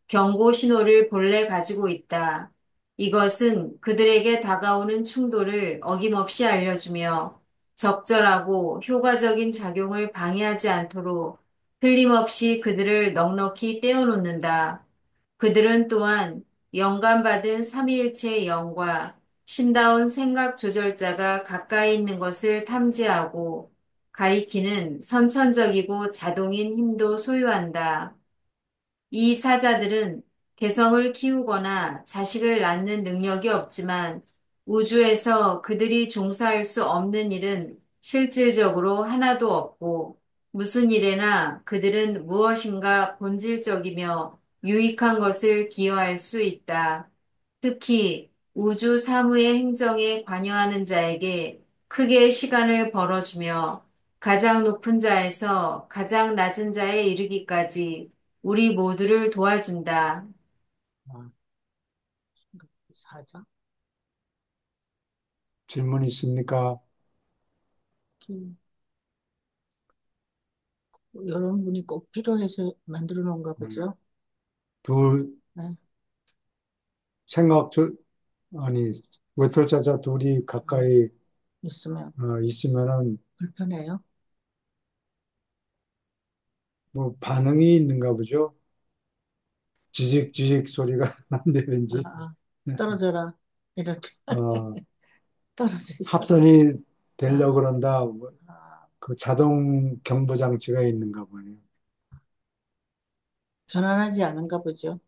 경고 신호를 본래 가지고 있다. 이것은 그들에게 다가오는 충돌을 어김없이 알려주며 적절하고 효과적인 작용을 방해하지 않도록 틀림없이 그들을 넉넉히 떼어놓는다. 그들은 또한 영감받은 삼위일체의 영과 신다운 생각 조절자가 가까이 있는 것을 탐지하고 가리키는 선천적이고 자동인 힘도 소유한다. 이 사자들은 개성을 키우거나 자식을 낳는 능력이 없지만 우주에서 그들이 종사할 수 없는 일은 실질적으로 하나도 없고 무슨 일에나 그들은 무엇인가 본질적이며 유익한 것을 기여할 수 있다. 특히 우주 사무의 행정에 관여하는 자에게 크게 시간을 벌어주며 가장 높은 자에서 가장 낮은 자에 이르기까지 우리 모두를 도와준다. 아, 사자. 질문 있습니까? 그, 이런 분이 꼭 필요해서 만들어 놓은가 음, 보죠. 둘, 네, 생각, 아니, 외톨자자 둘이 가까이 있으면 있으면은 불편해요. 뭐 반응이 있는가 보죠. 지직지직 소리가 아, 난다든지, 아, 떨어져라. 이렇게 어, 떨어져 있어라. 합선이 되려고 아, 그런다. 뭐, 아, 그 자동 경보 장치가 있는가 봐요. 편안하지 않은가 보죠.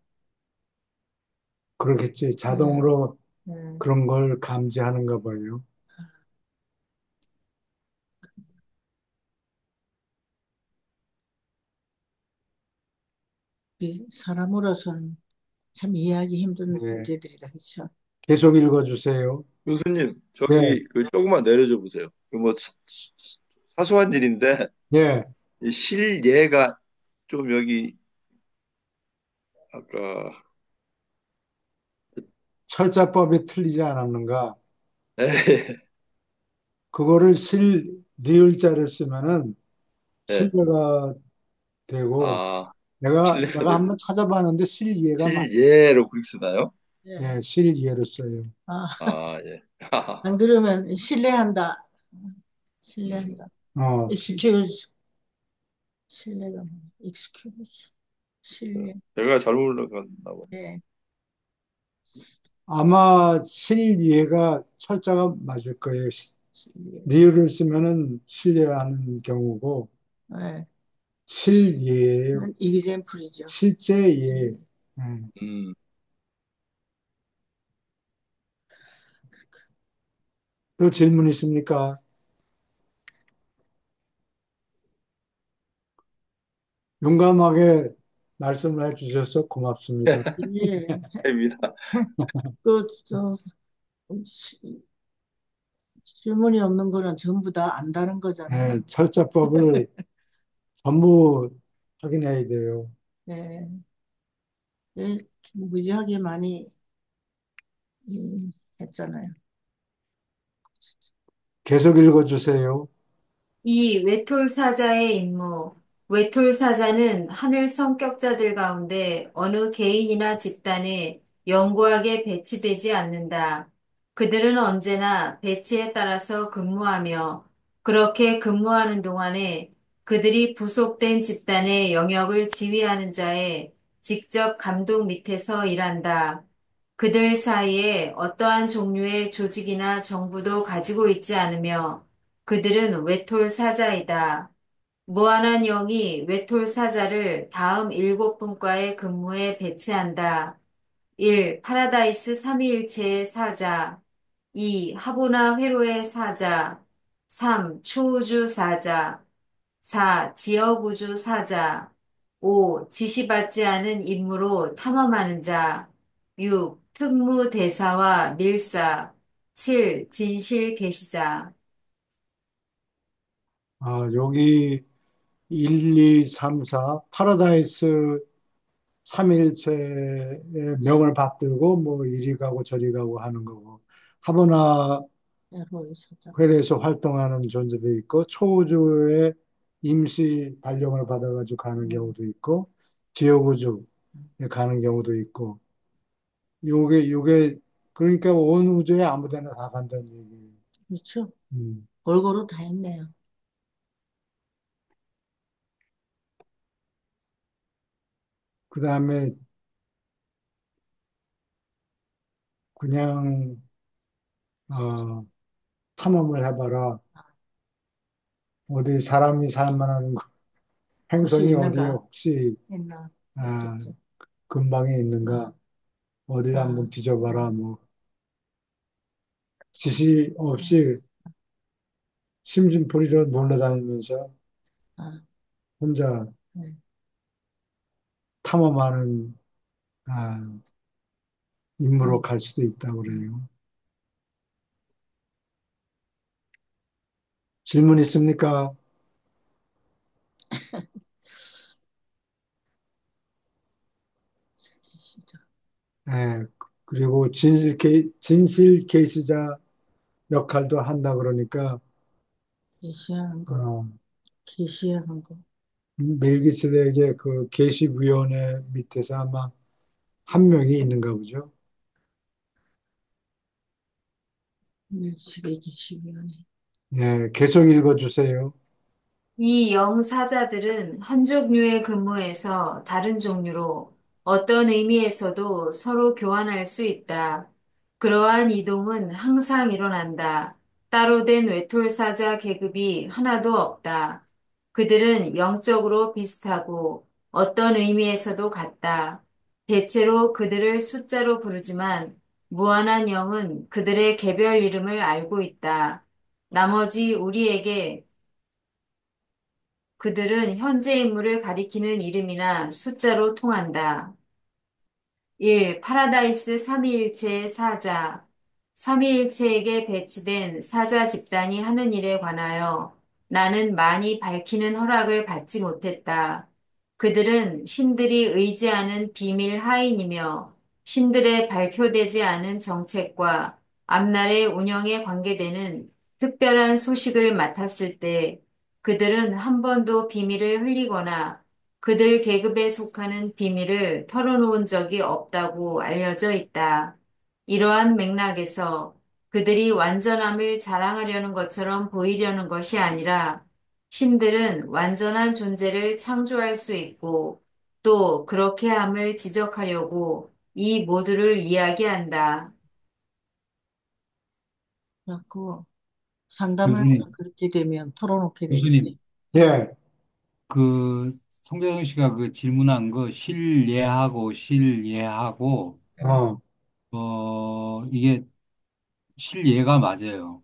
그렇겠지. 네, 자동으로 네. 그런 걸 감지하는가 봐요. 우리 사람으로서는 참 이해하기 힘든 네. 문제들이라 그렇죠. 계속 읽어주세요. 교수님, 네. 저기 그 조금만 내려줘 보세요. 그뭐 사소한 일인데 예. 이 실예가 좀 여기 아까 철자법이 틀리지 않았는가? 예, 그거를 리을자를 쓰면은 예. 실례가 되고, 아, 내가 실례가 되고 한번 찾아봤는데 실이해가 맞, 실예로 그렇게 쓰나요? 예. 예, 실이해로 써요. 아, 아, 예. 안 그러면 신뢰한다. 신뢰한다. 어, excuse. 신뢰가 뭐야? excuse. 신뢰. 제가 잘못 올라갔나 보네. 예. 아마 실이해가 철자가 맞을 거예요. 신뢰. 리을을 쓰면은 실례하는 경우고, 예. 실예예요. 이기잼풀이죠. 실제 예. 예. 음, 또 질문 있습니까? 용감하게 말씀을 해주셔서 고맙습니다. 예. 아닙니다. 그, 질문이 없는 거는 전부 다 안다는 거잖아요. 예, 철자법을 전부 확인해야 돼요. 예. 예, 무지하게 많이 했잖아요. 계속 읽어주세요. 이 외톨사자의 임무. 외톨사자는 하늘 성격자들 가운데 어느 개인이나 집단에 영구하게 배치되지 않는다. 그들은 언제나 배치에 따라서 근무하며 그렇게 근무하는 동안에 그들이 부속된 집단의 영역을 지휘하는 자의 직접 감독 밑에서 일한다. 그들 사이에 어떠한 종류의 조직이나 정부도 가지고 있지 않으며 그들은 외톨사자이다. 무한한 영이 외톨사자를 다음 7분과의 근무에 배치한다. 1. 파라다이스 삼위일체의 사자. 2. 하보나 회로의 사자. 3. 초우주 사자. 4. 지역우주 사자. 5. 지시받지 않은 임무로 탐험하는 자. 6. 특무대사와 밀사. 7. 진실 계시자. 아, 여기 1, 2, 3, 4 파라다이스 삼일체의 명을 받들고 뭐 이리 가고 저리 가고 하는 거고 하버나 에로의 사자. 회례에서 활동하는 존재도 있고 초우주의 임시 발령을 받아가지고 가는 경우도 있고 지옥우주에 가는 경우도 있고 요게 그러니까 온 우주에 아무데나 다 간다는 얘기예요. 그렇죠. 음. 골고루 다 했네요. 그다음에 그냥 어, 탐험을 해봐라. 어디 사람이 살만한 혹시 행성이 어디에 있는가 혹시 했나 아, 했겠죠. 근방에 있는가 어디를 아, 한번 뒤져봐라. 뭐 지시 아, 없이 심심풀이로 놀러 다니면서 아, 혼자 네. 탐험하는 임무로 음, 갈 수도 있다고 음. 그래요. 질문 있습니까? 시작. 예, 그리고 진실 게시자 역할도 한다 그러니까 게시하는 거, 어, 게시하는 거. 멜기세덱의 그 계시위원회 밑에서 아마 한 명이 있는가 보죠. 밀집의 게시위원회. 예, 계속 읽어주세요. 이 영사자들은 한 종류의 근무에서 다른 종류로 어떤 의미에서도 서로 교환할 수 있다. 그러한 이동은 항상 일어난다. 따로 된 외톨사자 계급이 하나도 없다. 그들은 영적으로 비슷하고 어떤 의미에서도 같다. 대체로 그들을 숫자로 부르지만 무한한 영은 그들의 개별 이름을 알고 있다. 나머지 우리에게 그들은 현재 인물을 가리키는 이름이나 숫자로 통한다. 1. 파라다이스 삼위일체의 사자. 삼위일체에게 배치된 사자 집단이 하는 일에 관하여 나는 많이 밝히는 허락을 받지 못했다. 그들은 신들이 의지하는 비밀 하인이며 신들의 발표되지 않은 정책과 앞날의 운영에 관계되는 특별한 소식을 맡았을 때 그들은 한 번도 비밀을 흘리거나 그들 계급에 속하는 비밀을 털어놓은 적이 없다고 알려져 있다. 이러한 맥락에서 그들이 완전함을 자랑하려는 것처럼 보이려는 것이 아니라 신들은 완전한 존재를 창조할 수 있고 또 그렇게 함을 지적하려고 이 모두를 이야기한다. 그래갖고 상담을 하면 교수님, 그렇게 되면 털어놓게 되겠지. 교수님, 예, 그 송재영 씨가 그 질문한 거 실예하고 어, 이게 실예가 맞아요.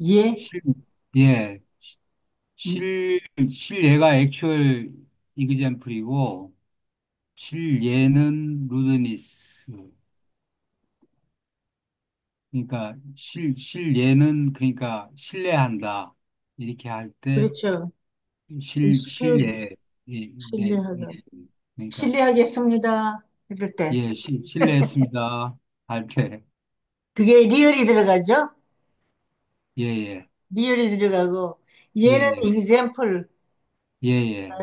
예? 실 예. 음, 실예가 액츄얼 이그젬플이고 실예는 루드니스. 그러니까 실예는 그러니까 신뢰한다. 이렇게 할 때 그렇죠. 익스큐즈, 실예 네. 신뢰하다. 그러니까 신뢰하겠습니다. 이럴 때. 예, 실례했습니다. 할 때, 그게 리얼이 들어가죠? 예, 예, 리얼이 들어가고, 예, 얘는 예, example, 예, 예.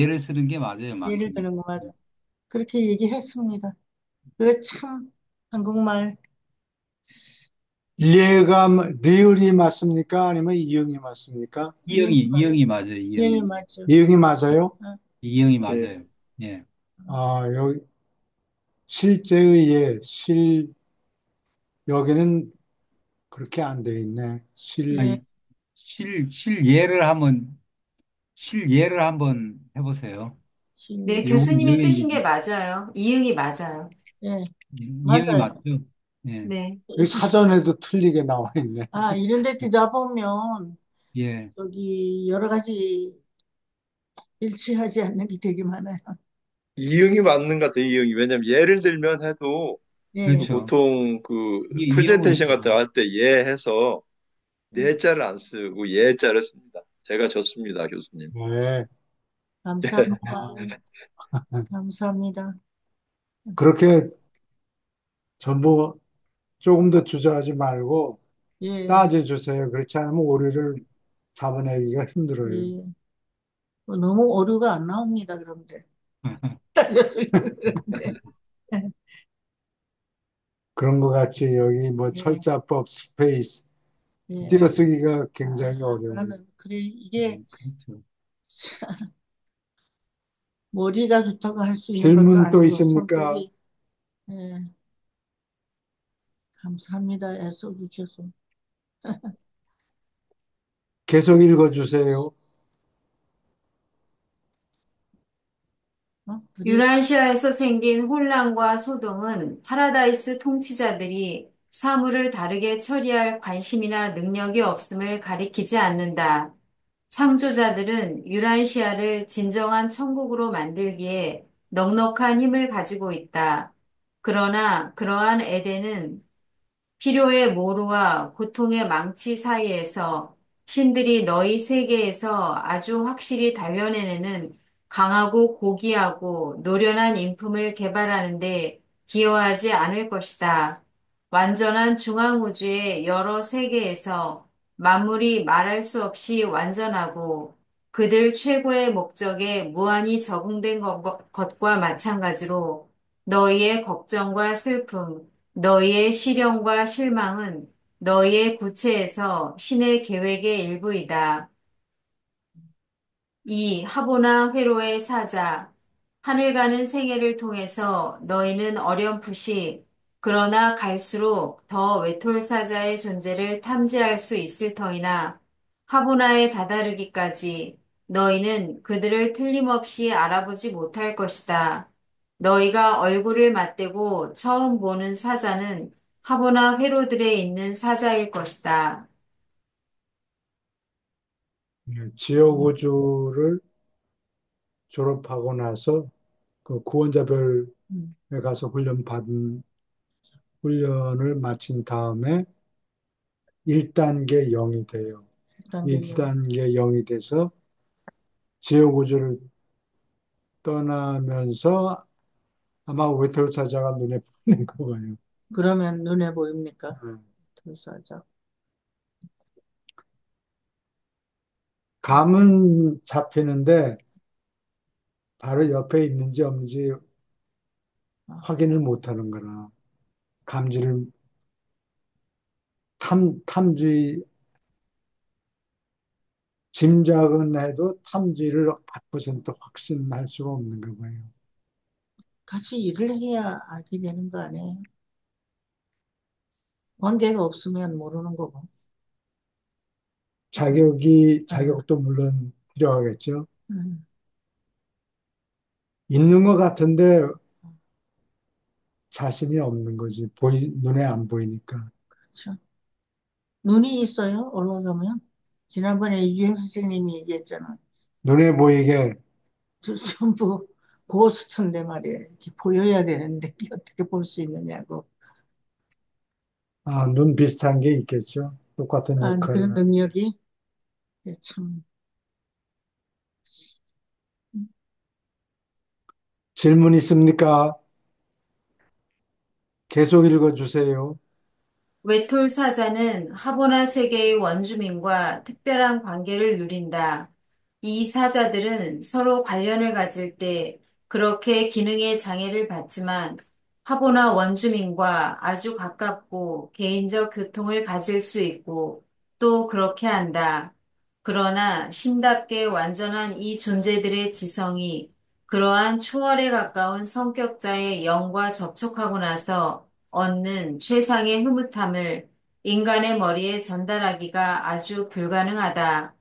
예를 쓰는 게 맞아요, 예를 맞긴. 드는 거 맞아. 그렇게 얘기했습니다. 그거 참, 한국말, 이해가 리을이 맞습니까? 아니면 이응이 맞습니까? 이형이 맞아요, 이형이 이형이. 맞죠. 이응이 맞아요? 어, 이형이 예. 맞아요. 예. 아, 여기 실제의 여기는 그렇게 안 돼 있네. 예, 아니, 실예를 실예를 한번 해보세요. 네, 신뢰. 교수님이 쓰신 게 이형이, 맞아요. 이응이 맞아요. 예, 이형이 맞아요. 맞죠? 예, 네. 여기 사전에도 틀리게 나와 있네. 아, 이런 데 듣다 보면, 예. 저기, 여러 가지 일치하지 않는 게 되게 많아요. 이응이 맞는 것 같아요, 이응이. 왜냐면 예를 들면 해도 예, 그렇죠. 보통 그 이형으로, 프레젠테이션 같은 거 할 때 예 해서 네자를 안 쓰고 예자를 씁니다. 제가 졌습니다, 교수님. 네. 감사합니다. 아, 감사합니다. 그렇게 전부 조금 더 주저하지 말고 예, 따져주세요. 그렇지 않으면 오류를 잡아내기가 힘들어요. 예. 너무 오류가 안 나옵니다, 그런데. 딸려서 그런데. 그런 것 같이 여기 뭐 예, 철자법, 스페이스, 예. 띄어쓰기가 굉장히 어려워요. 나는, 그래, 이게 그렇죠. 머리가 좋다고 할 수 있는 것도 질문 또 아니고, 있습니까? 성격이, 예, 감사합니다. 애써 주셔서. 계속 읽어주세요. 우리, 유라시아에서 생긴 혼란과 소동은 파라다이스 통치자들이 사물을 다르게 처리할 관심이나 능력이 없음을 가리키지 않는다. 창조자들은 유라시아를 진정한 천국으로 만들기에 넉넉한 힘을 가지고 있다. 그러나 그러한 에덴은 필요의 모루와 고통의 망치 사이에서 신들이 너희 세계에서 아주 확실히 단련해내는 강하고 고귀하고 노련한 인품을 개발하는데 기여하지 않을 것이다. 완전한 중앙우주의 여러 세계에서 만물이 말할 수 없이 완전하고 그들 최고의 목적에 무한히 적응된 것과 마찬가지로 너희의 걱정과 슬픔, 너희의 시련과 실망은 너희의 구체에서 신의 계획의 일부이다. 이 하보나 회로의 사자, 하늘 가는 생애를 통해서 너희는 어렴풋이 그러나 갈수록 더 외톨사자의 존재를 탐지할 수 있을 터이나 하보나에 다다르기까지 너희는 그들을 틀림없이 알아보지 못할 것이다. 너희가 얼굴을 맞대고 처음 보는 사자는 하보나 회로들에 있는 사자일 것이다. 지역 우주를 졸업하고 나서 그 구원자별에 음, 가서 훈련을 마친 다음에 1단계 0이 돼요. 단계요. 1단계 0이 돼서 지역 우주를 떠나면서 아마 외톨 사자가 눈에 보이는 거예요. 그러면 눈에 보입니까? 음. tul사자. 감은 잡히는데 바로 옆에 있는지 없는지 아, 확인을 못하는 거라 감지를 탐지 짐작은 해도 탐지를 100% 확신할 수가 없는 가 봐요. 같이 일을 해야 알게 되는 거 아니에요? 관계가 없으면 모르는 거고. 아, 자격도 물론 필요하겠죠. 음, 있는 것 같은데 자신이 없는 거지. 눈에 안 보이니까. 그렇죠. 눈이 있어요, 올라가면? 지난번에 이주영 선생님이 얘기했잖아. 눈에 보이게, 전부 고스트인데 말이에요. 이렇게 보여야 되는데 이게 어떻게 볼 수 있느냐고. 아, 눈 비슷한 게 있겠죠. 똑같은 아, 역할을 그런 하는. 능력이 참. 질문 있습니까? 계속 읽어주세요. 외톨사자는 하보나 세계의 원주민과 특별한 관계를 누린다. 이 사자들은 서로 관련을 가질 때 그렇게 기능의 장애를 받지만 하보나 원주민과 아주 가깝고 개인적 교통을 가질 수 있고 또 그렇게 한다. 그러나 신답게 완전한 이 존재들의 지성이 그러한 초월에 가까운 성격자의 영과 접촉하고 나서 얻는 최상의 흐뭇함을 인간의 머리에 전달하기가 아주 불가능하다.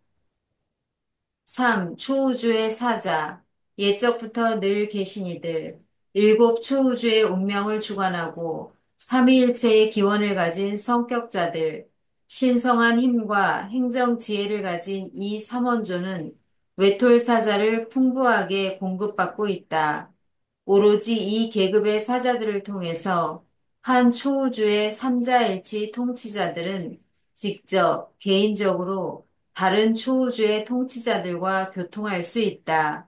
3. 초우주의 사자. 옛적부터 늘 계신 이들. 일곱 초우주의 운명을 주관하고 삼위일체의 기원을 가진 성격자들. 신성한 힘과 행정 지혜를 가진 이 삼원조는 외톨사자를 풍부하게 공급받고 있다. 오로지 이 계급의 사자들을 통해서 한 초우주의 삼자일치 통치자들은 직접 개인적으로 다른 초우주의 통치자들과 교통할 수 있다.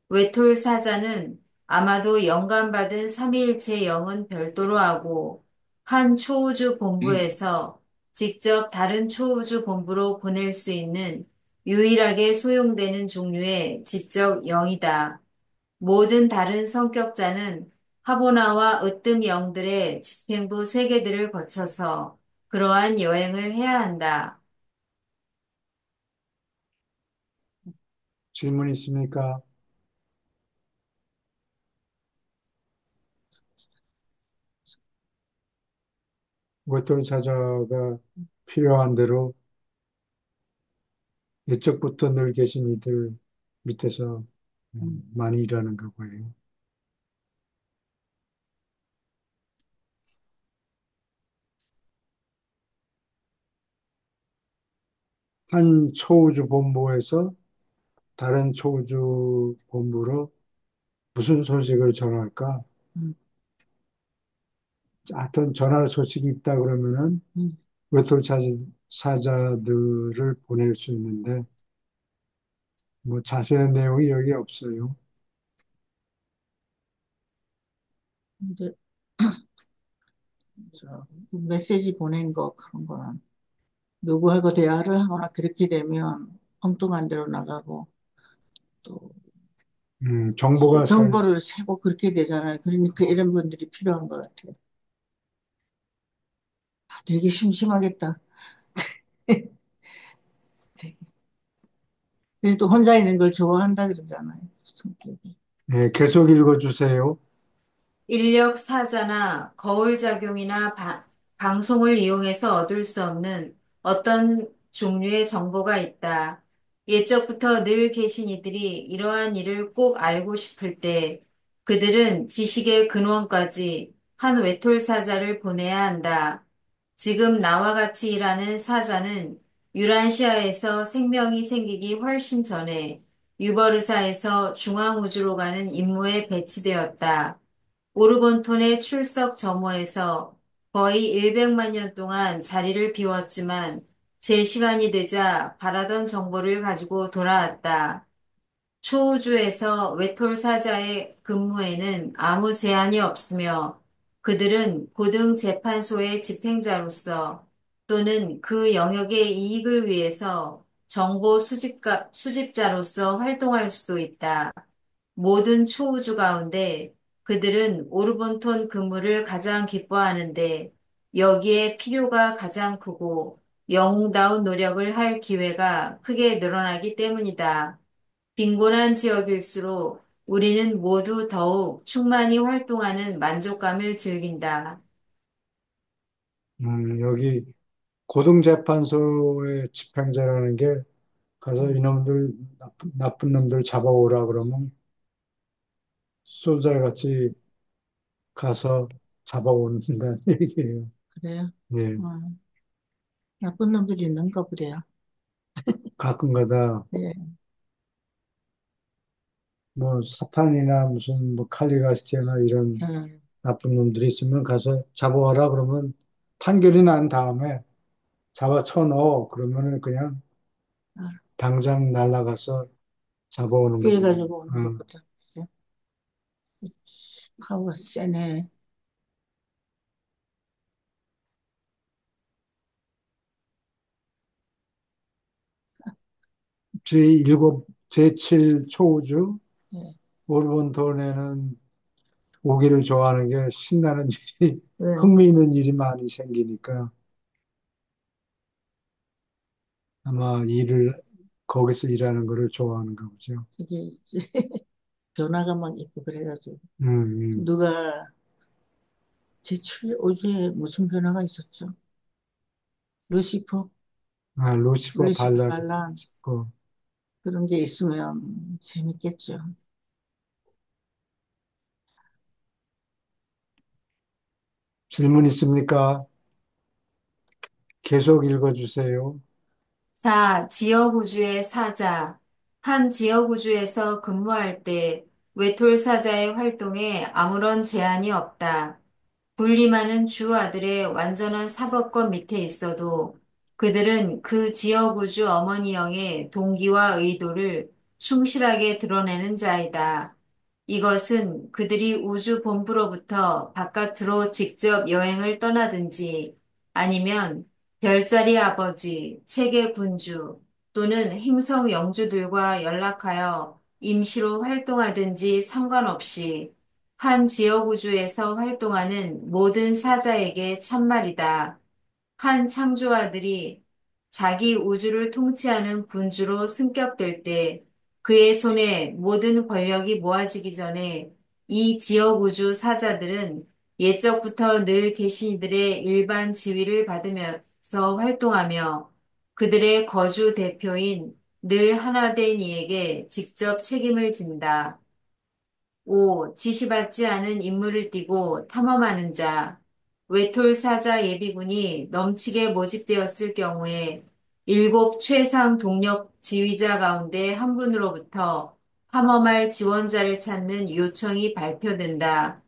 외톨 사자는 아마도 영감받은 삼위일체 영은 별도로 하고 한 초우주 본부에서 직접 다른 초우주 본부로 보낼 수 있는 유일하게 소용되는 종류의 지적 영이다. 모든 다른 성격자는 하보나와 으뜸 영들의 집행부 세계들을 거쳐서 그러한 여행을 해야 한다. 질문 있습니까? 외톨 사자가 필요한 대로 옛적부터 늘 계신 이들 밑에서 음, 많이 일하는가 봐요. 한 초우주 본부에서 다른 초우주 본부로 무슨 소식을 전할까? 음, 하여튼 전할 소식이 있다 그러면은 음. 외톨 사자들을 보낼 수 있는데 뭐 자세한 내용이 여기 없어요. 근데 그 메시지 보낸 거 그런 거는 누구하고 대화를 하거나 그렇게 되면 엉뚱한 데로 나가고 또 정보가 정보를 세고 그렇게 되잖아요. 그러니까 이런 분들이 필요한 것 같아요. 아, 되게 심심하겠다. 그래도 혼자 있는 걸 좋아한다 그러잖아요. 성격이. 계속 읽어주세요. 인력 사자나 거울 작용이나 방송을 이용해서 얻을 수 없는 어떤 종류의 정보가 있다. 옛적부터 늘 계신 이들이 이러한 일을 꼭 알고 싶을 때 그들은 지식의 근원까지 한 외톨 사자를 보내야 한다. 지금 나와 같이 일하는 사자는 유란시아에서 생명이 생기기 훨씬 전에 유버르사에서 중앙우주로 가는 임무에 배치되었다. 오르곤톤의 출석 점호에서 거의 100만 년 동안 자리를 비웠지만 제 시간이 되자 바라던 정보를 가지고 돌아왔다. 초우주에서 외톨 사자의 근무에는 아무 제한이 없으며 그들은 고등 재판소의 집행자로서 또는 그 영역의 이익을 위해서 정보 수집자로서 활동할 수도 있다. 모든 초우주 가운데 그들은 오르본톤 근무를 가장 기뻐하는데 여기에 필요가 가장 크고 영웅다운 노력을 할 기회가 크게 늘어나기 때문이다. 빈곤한 지역일수록 우리는 모두 더욱 충만히 활동하는 만족감을 즐긴다. 여기 고등재판소의 집행자라는 게 가서 이놈들, 나쁜 놈들 잡아오라 그러면 쏜살같이 가서 잡아온다는 얘기예요. 그래요. 예. 어, 나쁜 놈들이 있는가 보대요. 가끔가다 예, 뭐 사탄이나 무슨 뭐 칼리가시티아나 이런 예. 나쁜 놈들이 있으면 가서 잡아와라 그러면 판결이 난 다음에 잡아 쳐넣어 그러면은 그냥 아, 당장 날아가서 잡아오는 거죠. 피해가지고 오는 어. 것보다. 그죠? 파워가 세네. 제7, 제7 초우주 예. 오르본톤에는 오기를 좋아하는 게 신나는 일이 왜? 흥미있는 일이 많이 생기니까 아마 일을 거기서 일하는 거를 좋아하는가 보죠. 그게 이제 변화가 막 있고 그래가지고. 음, 음. 누가 제출 어제 무슨 변화가 있었죠? 루시퍼? 아, 루시퍼 루시퍼 발랄 반란 거 그런 게 있으면 재밌겠죠. 질문 있습니까? 계속 읽어주세요. 4. 지역우주의 사자. 한 지역우주에서 근무할 때 외톨사자의 활동에 아무런 제한이 없다. 군림하는 주 아들의 완전한 사법권 밑에 있어도 그들은 그 지역 우주 어머니 영의 동기와 의도를 충실하게 드러내는 자이다. 이것은 그들이 우주 본부로부터 바깥으로 직접 여행을 떠나든지 아니면 별자리 아버지, 세계 군주 또는 행성 영주들과 연락하여 임시로 활동하든지 상관없이 한 지역 우주에서 활동하는 모든 사자에게 참말이다. 한 창조아들이 자기 우주를 통치하는 군주로 승격될 때 그의 손에 모든 권력이 모아지기 전에 이 지역 우주 사자들은 옛적부터 늘 계신 이들의 일반 지위를 받으면서 활동하며 그들의 거주 대표인 늘 하나 된 이에게 직접 책임을 진다. 5. 지시받지 않은 임무를 띠고 탐험하는 자. 외톨사자 예비군이 넘치게 모집되었을 경우에 7 최상 동력 지휘자 가운데 한 분으로부터 탐험할 지원자를 찾는 요청이 발표된다.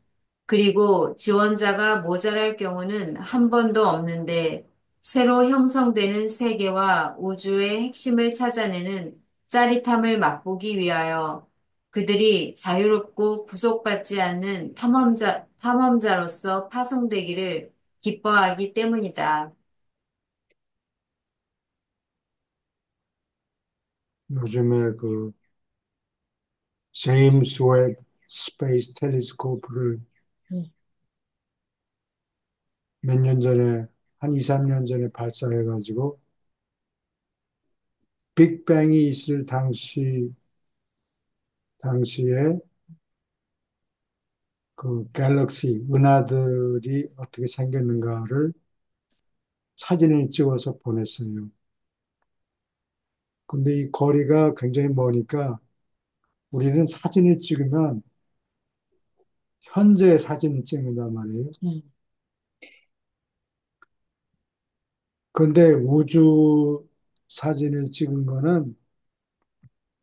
그리고 지원자가 모자랄 경우는 한 번도 없는데 새로 형성되는 세계와 우주의 핵심을 찾아내는 짜릿함을 맛보기 위하여 그들이 자유롭고 구속받지 않는 탐험자로서 파송되기를 기뻐하기 때문이다. 요즘에 그 제임스 웹 스페이스 텔레스코프를 예. 몇 년 전에 한 2, 3년 전에 발사해가지고 빅뱅이 있을 당시에 그 갤럭시 은하들이 어떻게 생겼는가를 사진을 찍어서 보냈어요. 근데 이 거리가 굉장히 머니까 우리는 사진을 찍으면 현재 사진을 찍는단 말이에요. 예. 근데 우주 사진을 찍은 거는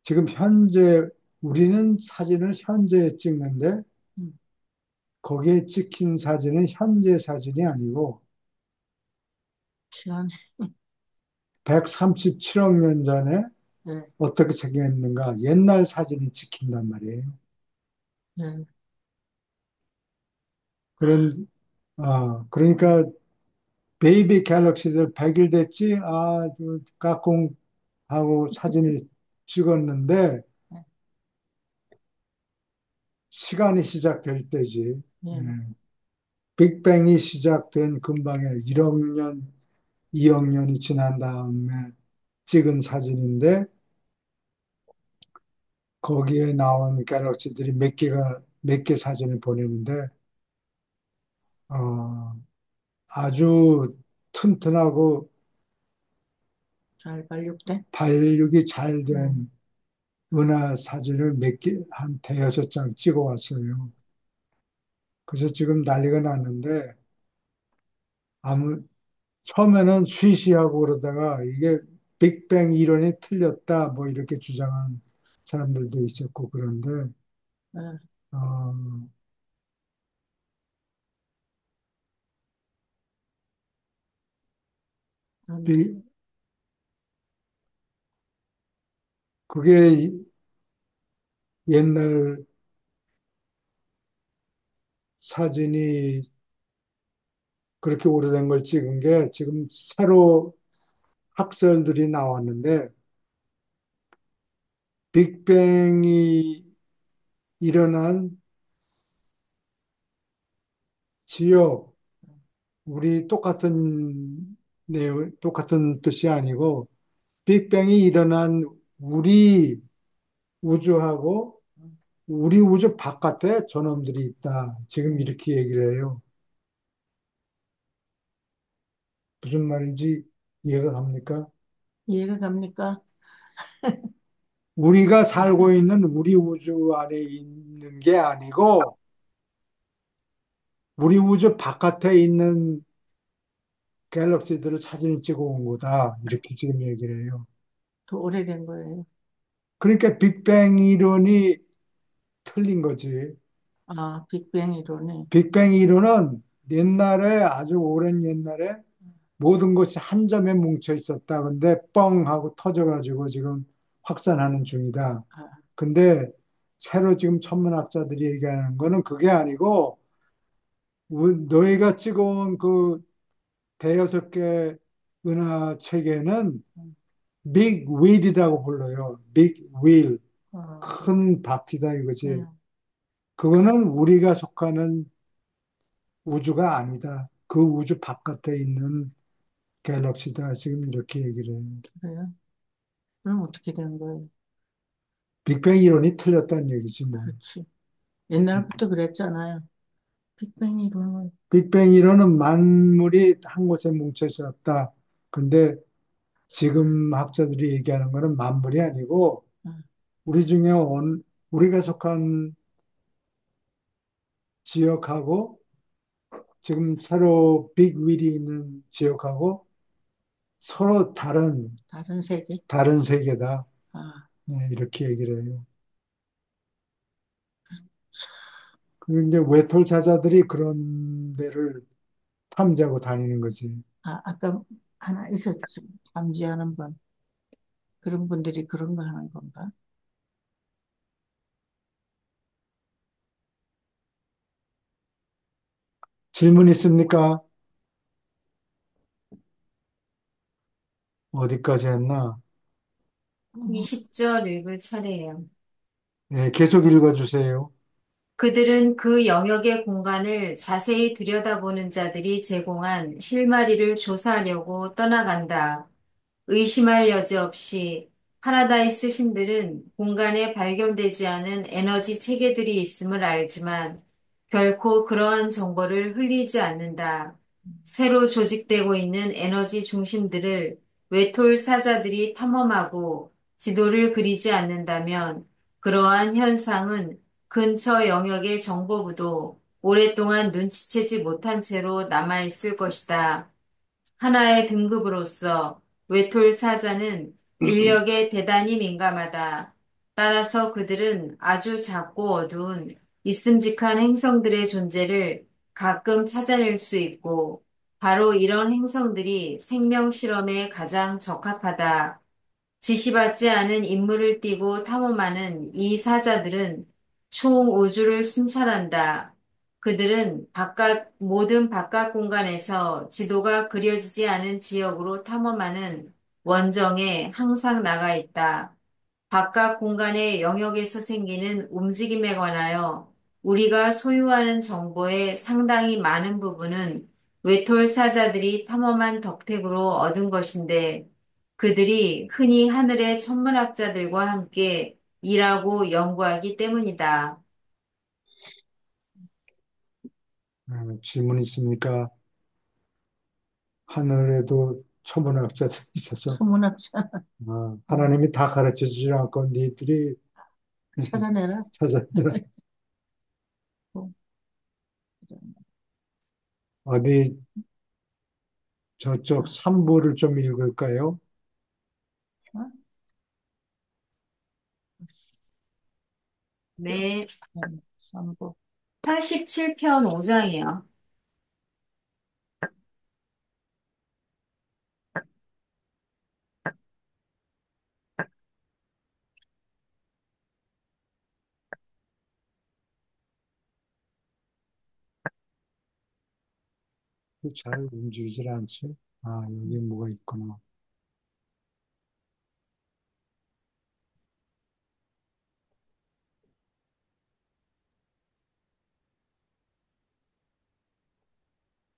지금 현재 우리는 사진을 현재 찍는데 음, 거기에 찍힌 사진은 현재 사진이 아니고 시간. 137억 년 전에 예. 어떻게 생겼는가 옛날 사진이 찍힌단 말이에요. 예. 그런 그러니까 베이비 갤럭시들 100일 됐지? 아, 까꿍하고 사진을 찍었는데 예. 시간이 시작될 때지. 예. 예. 빅뱅이 시작된 근방에 1억 년, 2억 년이 지난 다음에 찍은 사진인데 거기에 나온 갤럭시들이 몇 개 사진을 보내는데 어, 아주 튼튼하고 잘 발육돼? 발육이 잘 음, 된 은하 사진을 몇 개, 한 대여섯 장 찍어 왔어요. 그래서 지금 난리가 났는데, 아무, 처음에는 쉬쉬하고 그러다가 이게 빅뱅 이론이 틀렸다, 뭐 이렇게 주장한 사람들도 있었고, 그런데, 어, 어, 그런데 비- 그게 옛날 사진이 그렇게 오래된 걸 찍은 게 지금 새로 학설들이 나왔는데, 빅뱅이 일어난 지역, 우리 똑같은 내용, 똑같은 뜻이 아니고, 빅뱅이 일어난 우리 우주하고 우리 우주 바깥에 저놈들이 있다. 지금 이렇게 얘기를 해요. 무슨 말인지 이해가 갑니까? 이해가 갑니까? 우리가 살고 있는 우리 우주 안에 있는 게 아니고, 우리 우주 바깥에 있는 갤럭시들을 사진을 찍어 온 거다. 이렇게 지금 얘기를 해요. 더 오래된 거예요. 그러니까 빅뱅 이론이 틀린 거지. 아, 빅뱅 이론이. 빅뱅 이론은 옛날에 아주 오랜 옛날에 모든 것이 한 점에 뭉쳐 있었다. 근데 뻥 하고 터져가지고 지금 확산하는 중이다. 아, 근데 새로 지금 천문학자들이 얘기하는 거는 그게 아니고 너희가 찍어온 그 대여섯 개 은하 체계는 음, 빅 휠이라고 불러요. 빅 휠. 어, 큰 바퀴다 이거지. 음, 그거는 우리가 속하는 우주가 아니다. 그 우주 바깥에 있는 갤럭시다. 지금 이렇게 얘기를 해요. 그래요? 그럼 어떻게 된 거예요? 빅뱅 이론이 틀렸다는 얘기지 뭐. 그렇지. 옛날부터 그랬잖아요. 빅뱅 이론은, 빅뱅 이론은 만물이 한 곳에 뭉쳐 있었다. 근데 지금 학자들이 얘기하는 거는 만물이 아니고 어, 우리 중에 우리가 속한 지역하고 지금 새로 빅 윌이 있는 지역하고 서로 다른 세계? 다른 세계다. 아, 네, 이렇게 얘기를 해요. 그런데 외톨자자들이 그런 데를 탐지하고 다니는 거지. 아까 하나 있었죠. 잠지하는 분. 그런 분들이 그런 거 하는 건가? 질문 있습니까? 어디까지 했나? 어, 20절 읽을 차례예요. 네, 계속 읽어주세요. 그들은 그 영역의 공간을 자세히 들여다보는 자들이 제공한 실마리를 조사하려고 떠나간다. 의심할 여지 없이 파라다이스 신들은 공간에 발견되지 않은 에너지 체계들이 있음을 알지만 결코 그러한 정보를 흘리지 않는다. 새로 조직되고 있는 에너지 중심들을 외톨 사자들이 탐험하고 지도를 그리지 않는다면 그러한 현상은 근처 영역의 정보부도 오랫동안 눈치채지 못한 채로 남아있을 것이다. 하나의 등급으로서 외톨 사자는 인력에 대단히 민감하다. 따라서 그들은 아주 작고 어두운 있음직한 행성들의 존재를 가끔 찾아낼 수 있고, 바로 이런 행성들이 생명 실험에 가장 적합하다. 지시받지 않은 임무를 띠고 탐험하는 이 사자들은 총 우주를 순찰한다. 그들은 모든 바깥 공간에서 지도가 그려지지 않은 지역으로 탐험하는 원정에 항상 나가 있다. 바깥 공간의 영역에서 생기는 움직임에 관하여 우리가 소유하는 정보의 상당히 많은 부분은 외톨 사자들이 탐험한 덕택으로 얻은 것인데 그들이 흔히 하늘의 천문학자들과 함께 일하고 연구하기 때문이다. 질문 있습니까? 하늘에도 천문학자들이 있어서 천문학자 하나님이 다 가르쳐 주지 않고 니들이 찾아내라. 찾아내라. 뭐, 어디 저쪽 3부를 좀 읽을까요? 어? 네. 삼부. 87편 5장이요. 잘 움직이질 않지. 여기 뭐가 있구나.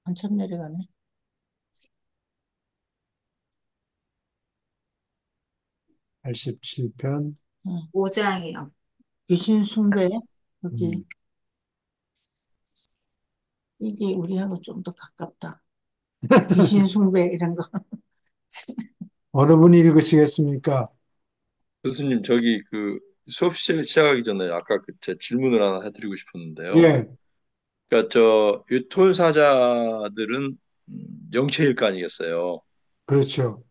한참 내려가네. 87편. 응. 5장이요. 귀신 숭배 여기 음. 이게 우리하고 좀 더 가깝다. 귀신 숭배 이런 거. 어느 분이 읽으시겠습니까? 교수님, 저기 그 수업 시작하기 전에 아까 그 제 질문을 하나 해드리고 싶었는데요. 예, 그러니까 저 유통사자들은 영체일 거 아니겠어요. 그렇죠.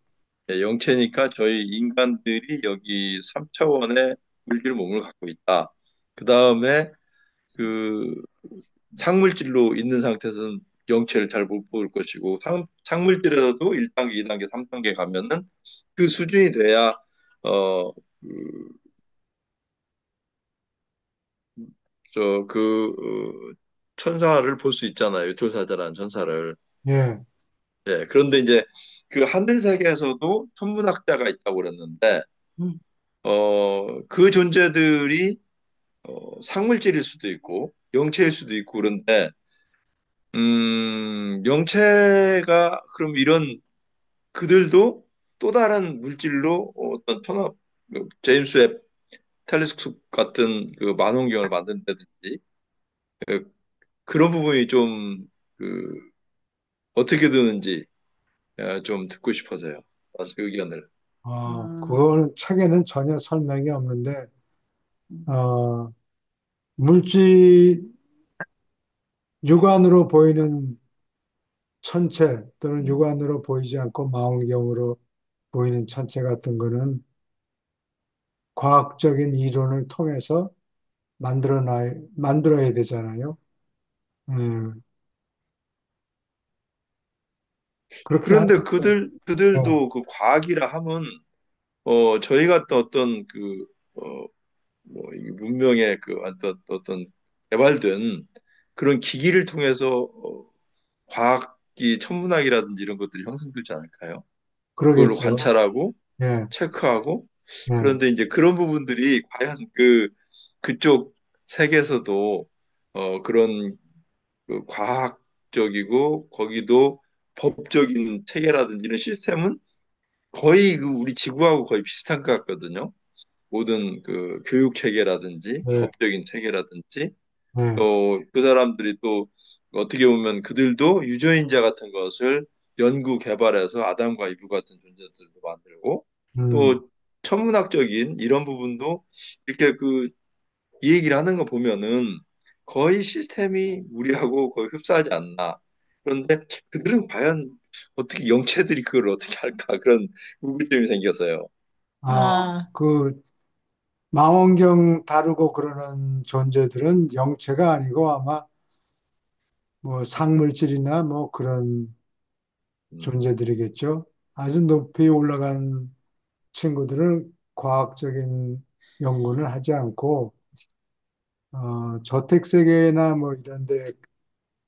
예, 영체니까 저희 인간들이 여기 3차원의 물질 몸을 갖고 있다. 그 다음에 그 상물질로 있는 상태에서는 영체를 잘 못 볼 것이고 상물질에서도 1단계, 2단계, 3단계 가면은 그 수준이 돼야 그, 천사를 볼 수 있잖아요. 유툴사자라는 천사를. 예, 예, 그런데 이제 그 하늘 세계에서도 천문학자가 있다고 그랬는데 응. 그 존재들이 상물질일 수도 있고 영체일 수도 있고 그런데 영체가 그럼 이런 그들도 또 다른 물질로 어떤 제임스 웹 텔레스콥 같은 그 망원경을 만든다든지 그, 그런 부분이 좀 그, 어떻게 드는지 좀 듣고 싶어서요. 그 의견을. 음, 그거는 책에는 전혀 설명이 없는데, 음, 어, 물질, 육안으로 보이는 천체 또는 음, 육안으로 보이지 않고 망원경으로 보이는 천체 같은 거는 과학적인 이론을 통해서 만들어야 되잖아요. 음, 그렇게 그런데 하는데, 예, 그들도 그 과학이라 하면 저희가 또 어떤 이 문명의 그 어떤 개발된 그런 기기를 통해서 과학이 천문학이라든지 이런 것들이 형성되지 않을까요? 그걸로 그러겠죠. 관찰하고 예, 체크하고 예, 그런데 이제 그런 부분들이 과연 그쪽 세계에서도 그런 그 과학적이고 거기도 법적인 체계라든지 이런 시스템은 거의 그 우리 지구하고 거의 비슷한 것 같거든요. 모든 그 교육 체계라든지 예, 법적인 체계라든지 예, 또 그 사람들이 또 어떻게 보면 그들도 유전인자 같은 것을 연구 개발해서 아담과 이브 같은 존재들도 만들고 음, 또 천문학적인 이런 부분도 이렇게 이 얘기를 하는 거 보면은 거의 시스템이 우리하고 거의 흡사하지 않나. 그런데 그들은 과연 어떻게 영체들이 그걸 어떻게 할까 그런 궁금점이 생겨서요. 아, 그 망원경 다루고 그러는 존재들은 영체가 아니고 아마 뭐 상물질이나 뭐 그런 음. 존재들이겠죠. 아주 높이 올라간 친구들은 과학적인 연구는 하지 않고 저택 세계나 뭐 이런 데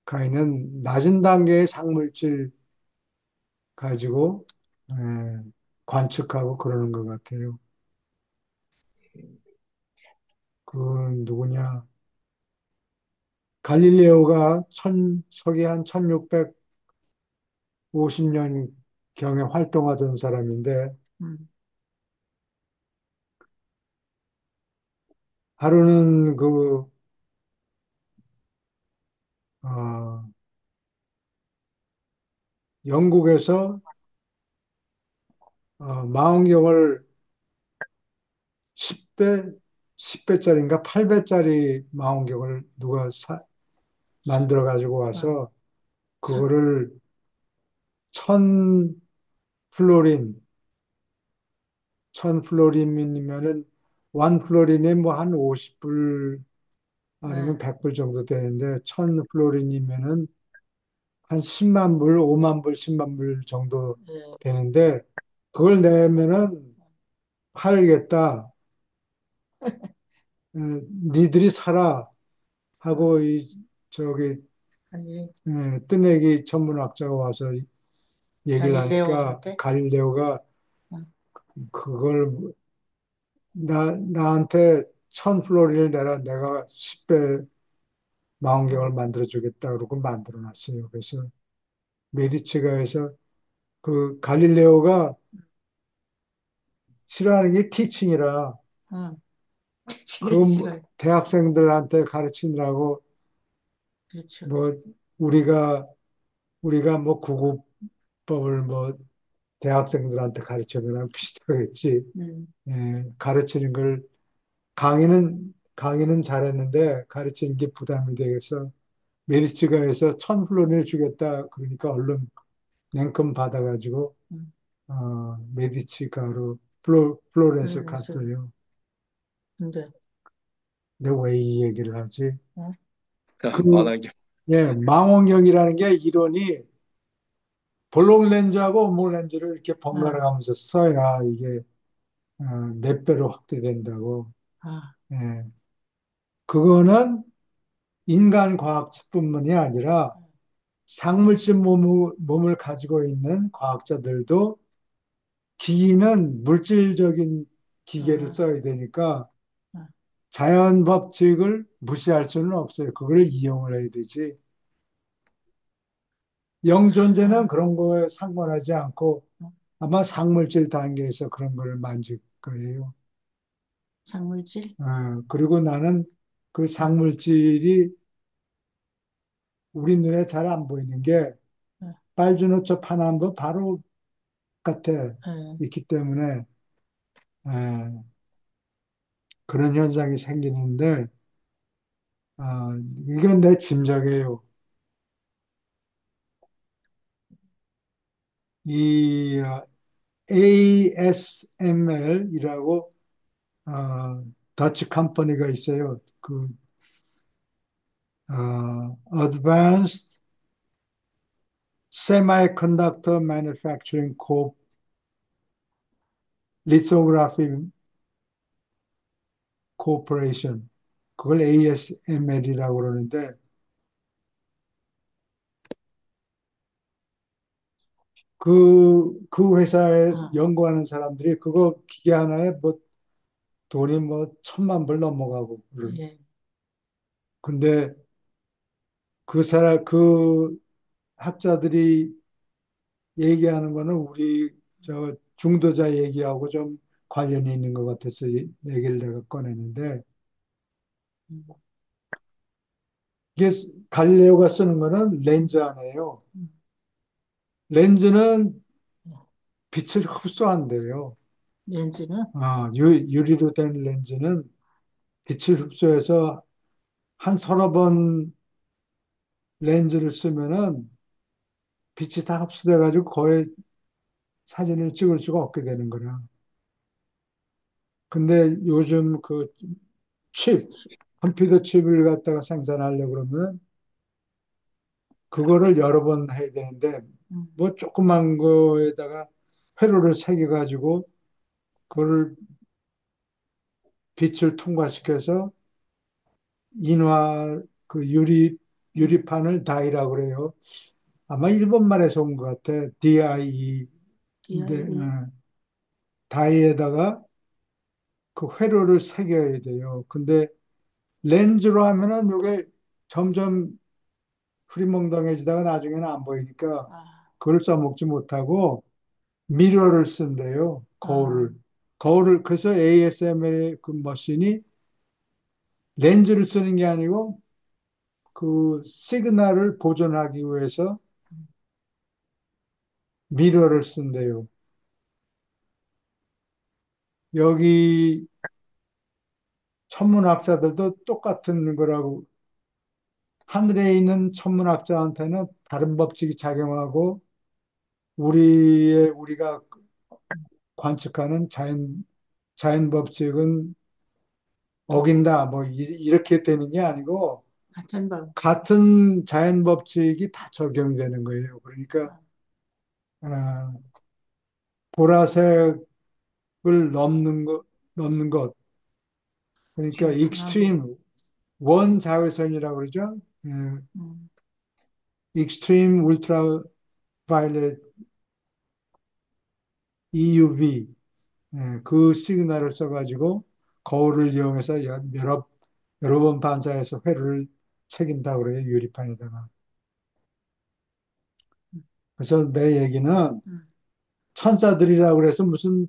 가 있는 낮은 단계의 상물질 가지고 관측하고 그러는 것 같아요. 그 누구냐? 갈릴레오가 서기 한 1650년경에 활동하던 사람인데 음, 하루는 어, 영국에서 망원경을 10배, 10배짜리인가 8배짜리 망원경을 누가 만들어 가지고 어, 와서 참, 그거를 1000 플로린, 1000 플로린이면은 원 플로린에 뭐 한 50불 아니면 네, 100불 정도 되는데 1000 플로린이면은 한 10만 불, 5만 불, 10만 불 정도 네, 되는데 그걸 내면은 팔겠다. 니들이 사라 어, 하고 이 저기 갈리, 뜨내기 천문학자가 와서 얘기를 하니까 갈릴레오한테, 갈릴레오가 어, 그걸 나한테 1000 플로린을 내라 내가 10배 망원경을 어, 만들어 주겠다 그러고 만들어 놨어요. 그래서 메디치가 해서 그 갈릴레오가 싫어하는 게 티칭이라 어, 그 지가 싫어요. 대학생들한테 가르치느라고 그렇죠. 뭐 우리가 뭐 구구법을 뭐 대학생들한테 가르치는 거랑 비슷하겠지. 음, 가르치는 걸 강의는 잘했는데 가르치는 게 부담이 되겠어. 메디치가 해서 1000 플로린을 주겠다. 그러니까 얼른 냉큼 받아가지고 음, 메디치가로 플로렌스 그래서, 갔어요. 근데, 근데 왜 이 얘기를 하지? 어, 그, 만화경. 예, 망원경이라는 게 이론이 볼록 렌즈하고 오목 렌즈를 이렇게 번갈아 어, 가면서 써야 이게 몇 배로 확대된다고. 아, 예, 그거는 인간 과학뿐만이 아니라 상물질 몸을 가지고 있는 과학자들도 기기는 물질적인 기계를 아, 써야 되니까 아, 자연 법칙을 무시할 수는 없어요. 그걸 이용을 해야 되지. 영존재는 아, 그런 거에 상관하지 않고 어, 아마 상물질 단계에서 그런 걸 만질 거예요. 상물질? 그리고 나는 그 어, 상물질이 우리 눈에 잘 안 보이는 게 어, 빨주노초 파남보 바로 같아 어, 있기 때문에 에, 그런 현상이 생기는데 이건 내 짐작이에요. 이 ASML이라고 더치 컴퍼니가 있어요. 그 Advanced Semiconductor Manufacturing Corp Lithography Corporation 그걸 ASML이라고 그러는데 그 회사에 아, 연구하는 사람들이 그거 기계 하나에 뭐 돈이 뭐 1000만 불 넘어가고 예, 근데 그 학자들이 얘기하는 거는 우리 저 중도자 얘기하고 좀 관련이 있는 것 같아서 얘기를 내가 꺼내는데 음, 이게 갈릴레오가 쓰는 거는 렌즈 안에요. 음, 렌즈는 빛을 흡수한대요. 렌즈는, 유리로 된 렌즈는 빛을 흡수해서 한 서너 번 렌즈를 쓰면은 빛이 다 흡수돼가지고 거의 사진을 찍을 수가 없게 되는 거라. 근데 요즘 그 칩, 컴퓨터 칩을 갖다가 생산하려고 그러면 그거를 여러 번 해야 되는데 음, 뭐 조그만 거에다가 회로를 새겨가지고 그거를 빛을 통과시켜서 인화 그 음, 유리판을 다이라고 그래요. 아마 일본말에서 온 것 같아. DIE. 근데 DIE, 다이에다가 그 회로를 새겨야 돼요. 근데 렌즈로 하면은 이게 점점 흐리멍덩해지다가 나중에는 안 보이니까 아, 그걸 써먹지 못하고 미러를 쓴대요. 아, 그래서 ASML 그 머신이 렌즈를 쓰는 게 아니고 그 시그널을 보존하기 위해서 미러를 쓴대요. 여기 천문학자들도 똑같은 거라고, 하늘에 있는 천문학자한테는 다른 법칙이 작용하고 우리가 관측하는 자연 법칙은 어긴다. 뭐 이렇게 되는 게 아니고 같은 방. 같은 자연 법칙이 다 적용이 되는 거예요. 그러니까 어, 보라색을 넘는 것. 그러니까 중요하고. 익스트림 원자외선이라고 그러죠. 음, 익스트림 울트라 바이올렛 EUV, 그 시그널을 써가지고 거울을 이용해서 여러 번 반사해서 회로를 새긴다고 그래요, 유리판에다가. 그래서 내 얘기는 음, 천사들이라고 그래서 무슨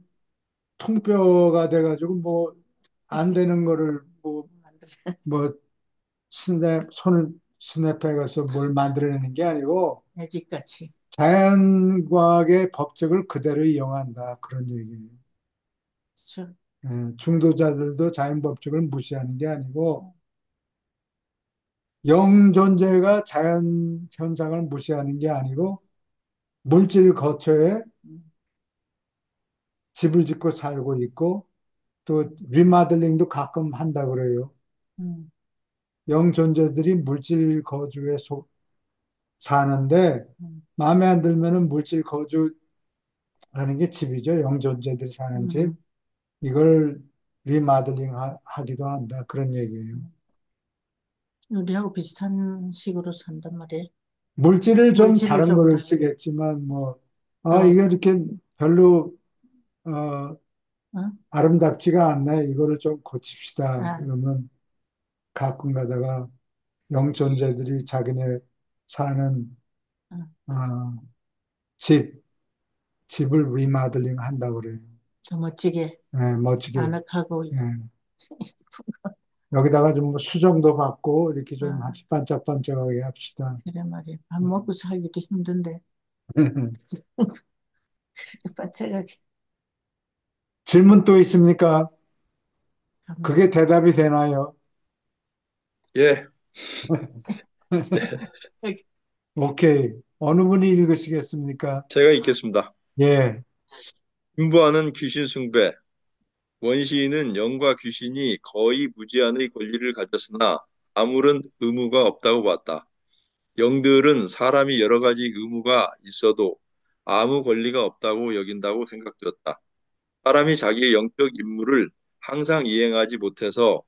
통뼈가 돼가지고 뭐 안 되는 거를 뭐 손을 스냅해가서 뭘 만들어내는 게 아니고 매직같이. 자연과학의 법칙을 그대로 이용한다. 그런 얘기예요. 그렇죠. 중도자들도 자연 법칙을 무시하는 게 아니고 영 존재가 자연 현상을 무시하는 게 아니고 물질 거처에 음, 집을 짓고 살고 있고 또 리마들링도 가끔 한다 그래요. 음, 영 존재들이 물질 거주에 사는데 음, 마음에 안 들면은 물질 거주하는 게 집이죠. 영 존재들이 사는 집. 음, 이걸 리마들링 하기도 한다. 그런 얘기예요. 음. 우리하고 비슷한 식으로 산단 말이에요. 물질을 좀 물질을 다른 좀 거를 다르게. 쓰겠지만 뭐 더, 이거 이렇게 별로 어, 어? 아름답지가 않네. 이거를 좀 고칩시다. 아, 그러면 가끔 가다가 영 존재들이 자기네 사는 어, 어, 집 집을 리마들링 한다고 그래요. 더 멋지게, 멋지게. 아늑하고, 예. 여기다가 좀 수정도 받고 이렇게 좀 아, 반짝반짝하게 합시다. 그래 말이에요. 밥 먹고 살기도 힘든데, 반짝하게 질문 또 있습니까? 합니다. 그게 대답이 되나요? 예, 오케이. 어느 분이 읽으시겠습니까? 제가 읽겠습니다. 예. 진부하는 귀신 숭배. 원시인은 영과 귀신이 거의 무제한의 권리를 가졌으나 아무런 의무가 없다고 봤다. 영들은 사람이 여러 가지 의무가 있어도 아무 권리가 없다고 여긴다고 생각되었다. 사람이 자기의 영적 임무를 항상 이행하지 못해서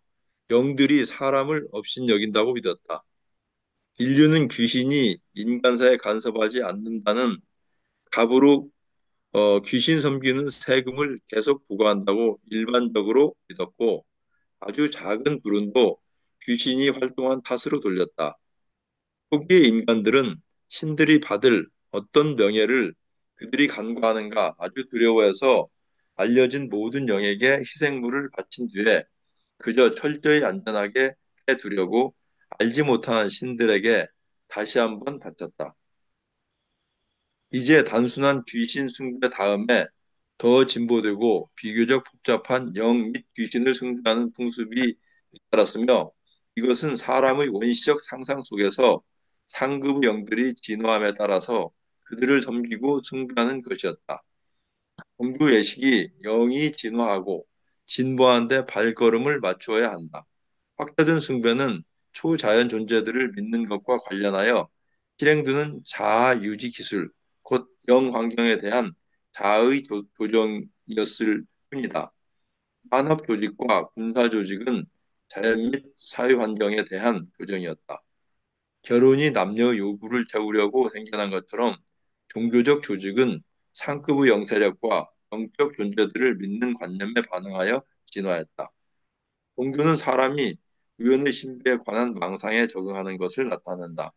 영들이 사람을 업신여긴다고 믿었다. 인류는 귀신이 인간사에 간섭하지 않는다는 갑으로 귀신 섬기는 세금을 계속 부과한다고 일반적으로 믿었고 아주 작은 불운도 귀신이 활동한 탓으로 돌렸다. 초기의 인간들은 신들이 받을 어떤 명예를 그들이 간과하는가 아주 두려워해서 알려진 모든 영에게 희생물을 바친 뒤에 그저 철저히 안전하게 해두려고 알지 못하는 신들에게 다시 한번 바쳤다. 이제 단순한 귀신 숭배 다음에 더 진보되고 비교적 복잡한 영 및 귀신을 숭배하는 풍습이 잇따랐으며 이것은 사람의 원시적 상상 속에서 상급 영들이 진화함에 따라서 그들을 섬기고 숭배하는 것이었다. 종교 예식이 영이 진화하고 진보하는 데 발걸음을 맞추어야 한다. 확대된 숭배는 초자연 존재들을 믿는 것과 관련하여 실행되는 자아 유지 기술, 곧 영환경에 대한 자아의 조정이었을 뿐이다. 산업 조직과 군사 조직은 자연 및 사회 환경에 대한 조정이었다. 결혼이 남녀 요구를 채우려고 생겨난 것처럼 종교적 조직은 상급의 영세력과 영적 존재들을 믿는 관념에 반응하여 진화했다. 종교는 사람이 우연의 신비에 관한 망상에 적응하는 것을 나타낸다.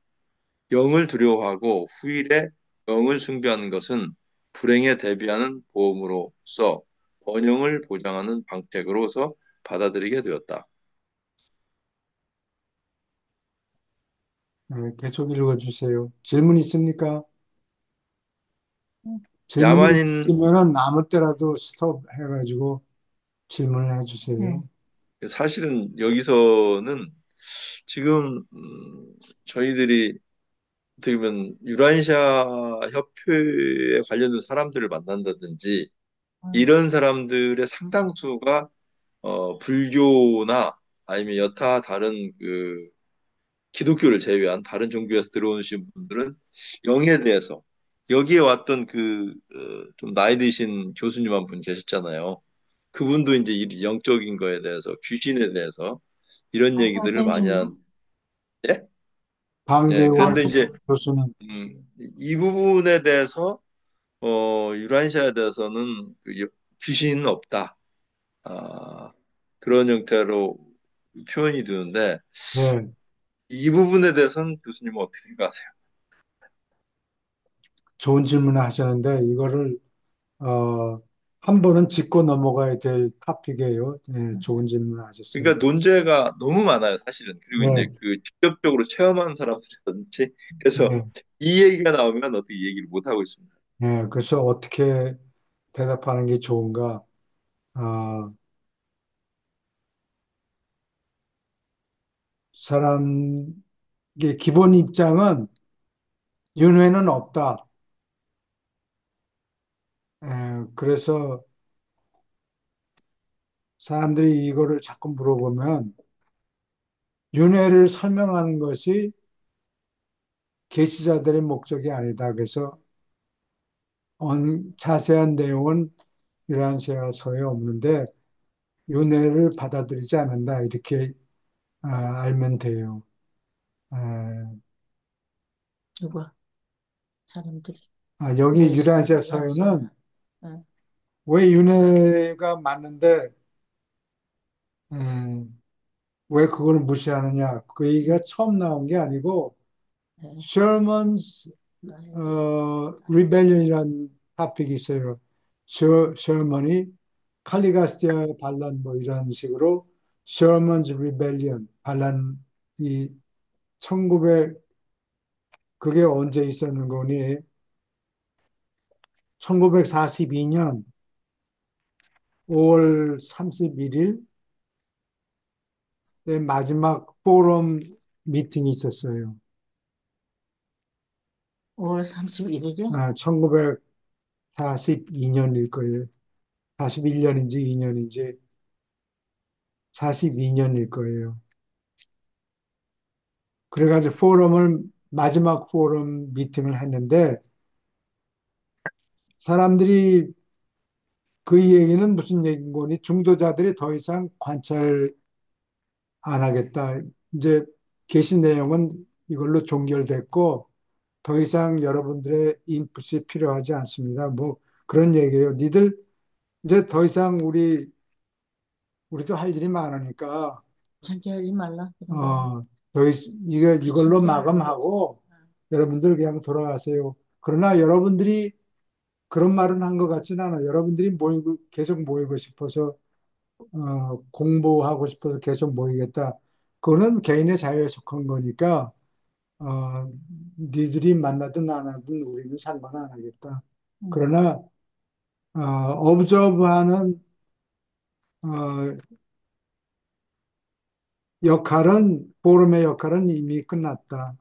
영을 두려워하고 후일에 영을 숭배하는 것은 불행에 대비하는 보험으로서 번영을 보장하는 방책으로서 받아들이게 되었다. 계속 읽어주세요. 질문 있습니까? 질문이 야만인, 있으면은 아무 때라도 스톱 해가지고 질문을 네. 해주세요. 사실은 여기서는 지금 저희들이 어떻게 보면 유란시아 협회에 관련된 사람들을 만난다든지 음, 이런 사람들의 상당수가 불교나 아니면 여타 다른 그 기독교를 제외한 다른 종교에서 들어오신 분들은 영에 대해서 여기에 왔던 좀 나이 드신 교수님 한 분 계셨잖아요. 그분도 이제 이 영적인 거에 대해서 귀신에 대해서 이런 얘기들을 많이 한. 선생님요? 예? 예, 방재원 그런데 이제 교수님, 이 부분에 대해서 유란시아에 대해서는 귀신은 없다. 아, 그런 형태로 표현이 되는데 네, 이 부분에 대해서는 교수님은 어떻게 생각하세요? 좋은 질문을 하셨는데 이거를 어, 한 번은 짚고 넘어가야 될 토픽이에요. 네, 좋은 질문을 하셨어요. 그러니까 논제가 너무 많아요, 사실은. 그리고 이제 네, 그 직접적으로 체험한 사람들이라든지 그래서 네, 이 얘기가 나오면 어떻게 얘기를 못 하고 있습니다. 네. 그래서 어떻게 대답하는 게 좋은가? 어, 사람의 기본 입장은 윤회는 없다. 그래서 사람들이 이거를 자꾸 물어보면 윤회를 설명하는 것이 계시자들의 목적이 아니다. 그래서 자세한 내용은 유란시아서에 없는데 윤회를 받아들이지 않는다. 이렇게 알면 돼요. 아, 누가? 사람들이. 여기 유란시아. 유란시아서에는 네. 왜 윤회가 맞는데 에, 왜 그걸 무시하느냐? 그 얘기가 처음 나온 게 아니고 네. Sherman's 나에게 Rebellion이라는 토픽이 있어요. 셔먼이 칼리가스티아의 반란 뭐 이런 식으로 Sherman's Rebellion 반란이 1900 그게 언제 있었는 거니? 1942년 5월 31일에 마지막 포럼 미팅이 있었어요. 5월 31일에 1942년일 거예요. 41년인지 2년인지 42년일 거예요. 그래가지고 마지막 포럼 미팅을 했는데 사람들이 그 얘기는 무슨 얘기인 거니? 중도자들이 더 이상 관찰 안 하겠다. 이제 게시 내용은 이걸로 종결됐고 더 이상 여러분들의 인풋이 필요하지 않습니다. 뭐 그런 얘기예요. 니들 이제 더 이상 우리도 할 일이 많으니까 참견하지 말라 그런 거예요. 어, 이걸로 마감하고 여러분들 그냥 돌아가세요. 그러나 여러분들이 그런 말은 한 것 같진 않아요. 여러분들이 계속 모이고 싶어서, 공부하고 싶어서 계속 모이겠다. 그거는 개인의 자유에 속한 거니까, 니들이 만나든 안 하든 우리는 상관 안 하겠다. 음, 그러나, observe하는, 어, 포럼의 역할은 이미 끝났다.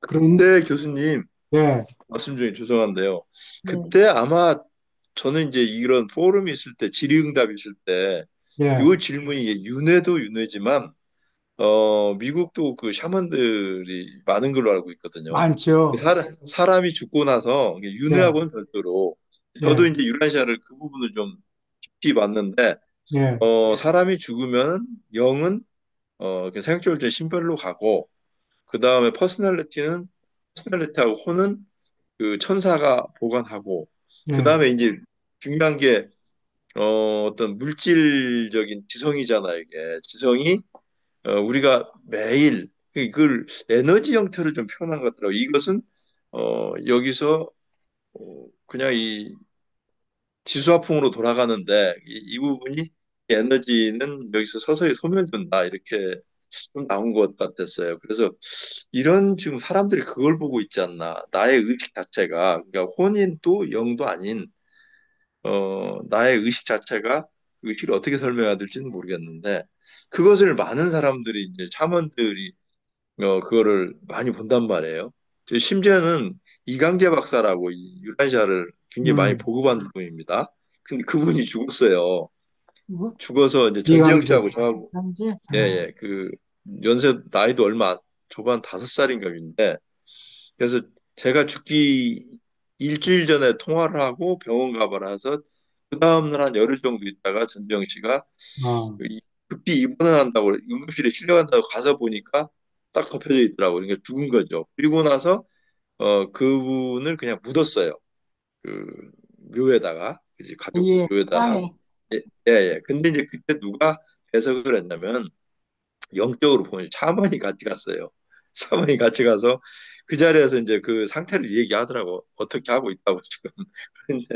그런, 네, 교수님 예, 말씀 중에 죄송한데요. 네. 그때 아마 저는 이제 이런 포럼이 있을 때 질의응답 있을 때 예, 이 질문이 윤회도 윤회지만 미국도 그 샤먼들이 많은 걸로 알고 있거든요. 많죠. 사람이 죽고 나서 이게 예, 윤회하고는 별도로 저도 예, 이제 유란시아를 그 부분을 좀 깊이 봤는데 예, 사람이 죽으면 영은 그 사역절제 신별로 가고 그 다음에 퍼스널리티하고 혼은 그 천사가 보관하고 그 예, 다음에 이제 중요한 게 어떤 물질적인 지성이잖아요. 이게 지성이 우리가 매일 그걸 에너지 형태로 좀 표현한 것 같더라고요. 이것은 여기서 그냥 이 지수화풍으로 돌아가는데 이 부분이 에너지는 여기서 서서히 소멸된다 이렇게 좀 나온 것 같았어요. 그래서 이런 지금 사람들이 그걸 보고 있지 않나. 나의 의식 자체가 그러니까 혼인도 영도 아닌 나의 의식 자체가 그 의식을 어떻게 설명해야 될지는 모르겠는데 그것을 많은 사람들이 이제 참원들이 그거를 많이 본단 말이에요. 심지어는 이강재 박사라고 이 유라시아를 굉장히 많이 음, 보고받는 분입니다. 근데 그분이 죽었어요. 뭐? 죽어서 이제 전재영 이강재, 씨하고 저하고 현재? 예, 예, 그 연세 나이도 얼마 초반 5살인가인데 그래서 제가 죽기 일주일 전에 통화를 하고 병원 가봐라서 그 다음날 한 열흘 정도 있다가 전재영 씨가 어, 급히 입원을 한다고 응급실에 실려간다고 가서 보니까 딱 덮여져 있더라고요. 그러니까 죽은 거죠. 그리고 나서 그분을 그냥 묻었어요. 그 묘에다가 이제 가족 예, 묘에다가 하고 땅에. 예, 예, 예. 근데 이제 그때 누가 해석을 했냐면 영적으로 보니 차원이 같이 갔어요. 차원이 같이 가서 그 자리에서 이제 그 상태를 얘기하더라고. 어떻게 하고 있다고 지금. 그런데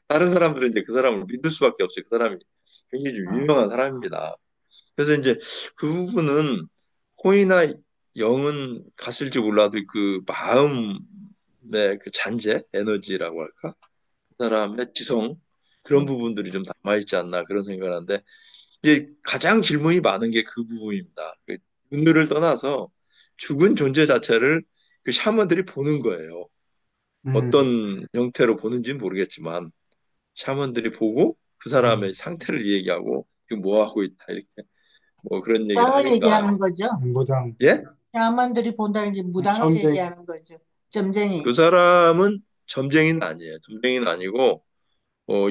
다른 사람들은 이제 그 사람을 믿을 수밖에 없어요. 그 사람이 굉장히 좀 어, 유명한 사람입니다. 그래서 이제 그 부분은 혼이나 영은 갔을지 몰라도 그 마음의 그 잔재, 에너지라고 할까? 그 사람의 지성, 그런 음, 부분들이 좀 남아있지 않나 그런 생각을 하는데 이제 가장 질문이 많은 게 그 부분입니다. 그 눈을 떠나서 죽은 존재 자체를 그 샤먼들이 보는 거예요. 음, 어떤 형태로 보는지는 모르겠지만 샤먼들이 보고 그 사람의 음, 상태를 얘기하고 지금 뭐 하고 있다 이렇게 뭐 그런 얘기를 무당을 하니까 얘기하는 거죠. 무당, 예? 샤먼들이 본다는 게 무당을 점쟁이, 얘기하는 거죠. 점쟁이. 그 사람은 점쟁이는 아니에요. 점쟁이는 아니고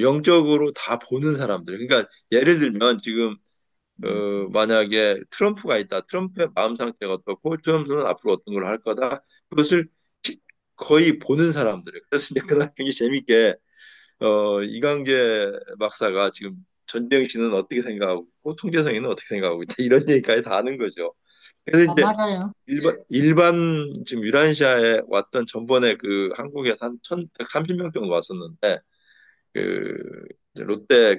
영적으로 다 보는 사람들. 그러니까 예를 들면 지금 음, 만약에 트럼프가 있다. 트럼프의 마음 상태가 어떻고 트럼프는 앞으로 어떤 걸 할 거다. 그것을 거의 보는 사람들. 그래서 이제 그날 굉장히 재밌게 이광재 박사가 지금 전병 씨는 어떻게 생각하고 있고 통재성이는 어떻게 생각하고 있다. 이런 얘기까지 다 하는 거죠. 그래서 아, 이제 맞아요. 일반 지금 유란시아에 왔던 전번에 그 한국에서 한 1,130명 정도 왔었는데 그 롯데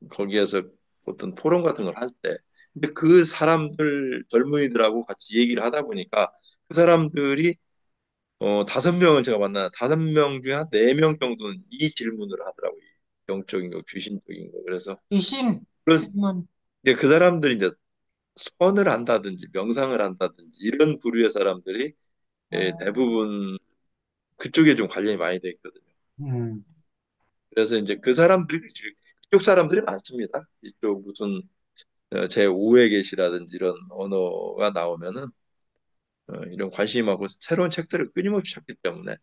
거기에서 어떤 토론 같은 걸 할 때 근데 그 사람들 젊은이들하고 같이 얘기를 하다 보니까 그 사람들이 5명을 제가 만나 5명 중에 한 4명 정도는 이 질문을 하더라고요. 영적인 거, 귀신적인 거. 그래서 귀신 그런 질문. 이제 그 사람들이 이제 선을 한다든지 명상을 한다든지 이런 부류의 사람들이 어, 대부분 그쪽에 좀 관련이 많이 돼 있거든요. 음, 그래서 이제 그 사람들이 그쪽 사람들이 많습니다. 이쪽 무슨 제5의 계시라든지 이런 언어가 나오면은 이런 관심이 많고 새로운 책들을 끊임없이 찾기 때문에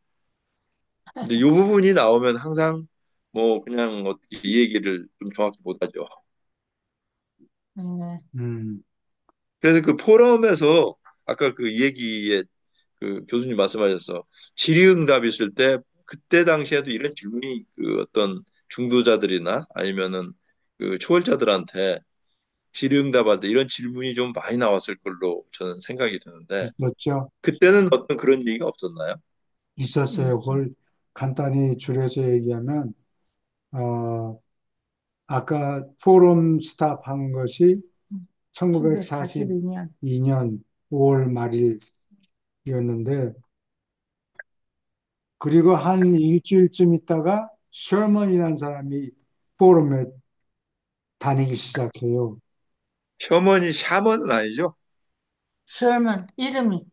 근데 이 부분이 나오면 항상 뭐 그냥 어떻게 이 얘기를 좀 정확히 못하죠. 네. 음, 그래서 그 포럼에서 아까 그 얘기에 그 교수님 말씀하셔서 질의응답 있을 때 그때 당시에도 이런 질문이 그 어떤 중도자들이나 아니면은 그 초월자들한테 질의응답할 때 이런 질문이 좀 많이 나왔을 걸로 저는 생각이 드는데 있었죠. 그때는 어떤 그런 얘기가 없었나요? 있었어요. 그걸 간단히 줄여서 얘기하면, 어, 아까 포럼 스탑한 것이 1942년. 1942년 5월 말일이었는데, 그리고 한 일주일쯤 있다가 셔먼이라는 사람이 포럼에 다니기 시작해요. 샤먼은 아니죠? 셔먼 이름이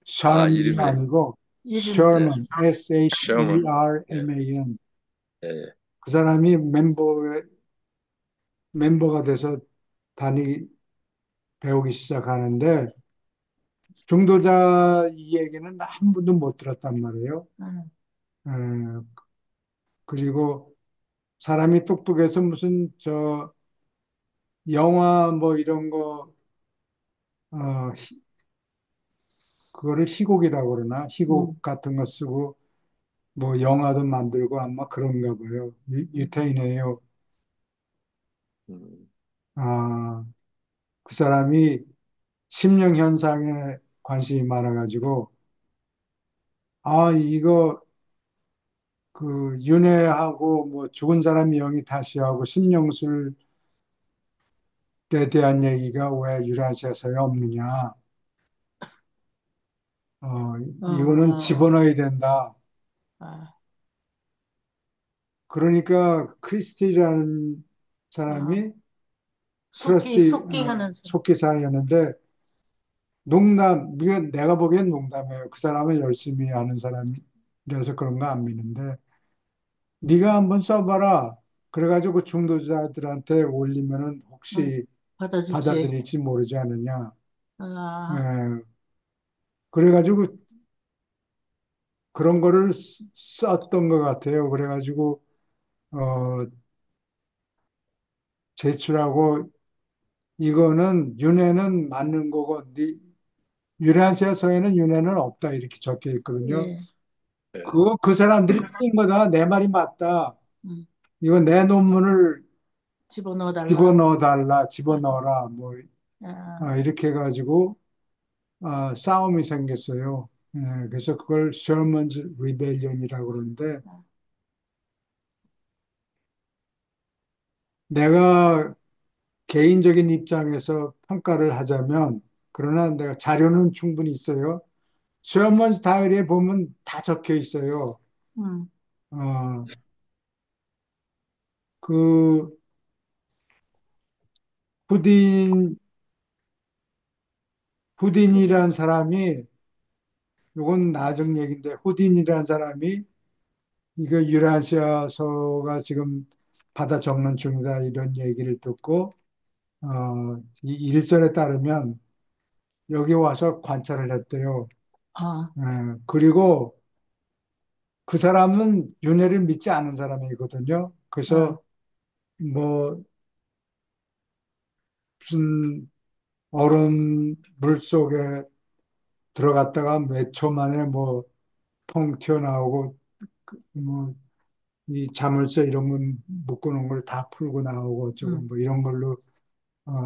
샤먼이 이름이 아니고 이름이 예, 셔먼, 샤먼. 예, Sherman. 예. 그 사람이 멤버가 돼서 배우기 시작하는데 중도자 이 얘기는 한 번도 못 들었단 말이에요. 음, 에, 그리고 사람이 똑똑해서 무슨 영화 뭐 이런 거 어, 그거를 희곡이라고 그러나 음, 희곡 같은 거 쓰고 뭐 영화도 만들고 아마 그런가 봐요. 유태인이에요. 음, 아, 그 사람이 심령 현상에 관심이 많아가지고 이거 그 윤회하고 뭐 죽은 사람 영이 다시 하고 심령술에 대한 얘기가 왜 유라시아서에 없느냐? 이거는 어, 집어넣어야 된다. 아, 그러니까 크리스티라는 아, 사람이 트러스티 속기 하는 사람. 속기사였는데 농담, 이게 내가 보기엔 농담이에요. 그 사람은 열심히 하는 사람이라서 그런 거 안 믿는데 네가 한번 써봐라. 그래가지고 그 중도자들한테 올리면은 응, 혹시 받아주지. 받아들일지 모르지 않느냐. 아, 예, 그래가지고 그런 거를 썼던 것 같아요. 그래가지고 어, 제출하고 이거는 윤회는 맞는 거고 유라시아 서에는 윤회는 없다 이렇게 적혀 있거든요. 예. 예. 그 사람들이 쓴 거다. 내 말이 맞다. 응, 이거 내 논문을 집어넣어 달라. 집어넣어 달라, 집어넣어라, 뭐 아, 이렇게 해가지고 싸움이 생겼어요. 예, 그래서 그걸 Sherman's Rebellion이라고 그러는데 내가 개인적인 입장에서 평가를 하자면 그러나 내가 자료는 충분히 있어요. Sherman's Diary에 보면 다 적혀 있어요. 응, 어, 그 후딘 후딘이라는 사람이 이건 나중 얘기인데 후딘이라는 사람이 이거 유라시아서가 지금 받아 적는 중이다 이런 얘기를 듣고 이 일설에 따르면 여기 와서 관찰을 했대요. 아, 예, 그리고 그 사람은 윤회를 믿지 않은 사람이거든요. 아, 그래서 뭐 무슨 얼음 물 속에 들어갔다가 몇 초 만에 뭐 펑 튀어나오고 뭐 이 자물쇠 이런 거 묶어놓은 걸 다 풀고 나오고 어쩌고 응, 뭐 이런 걸로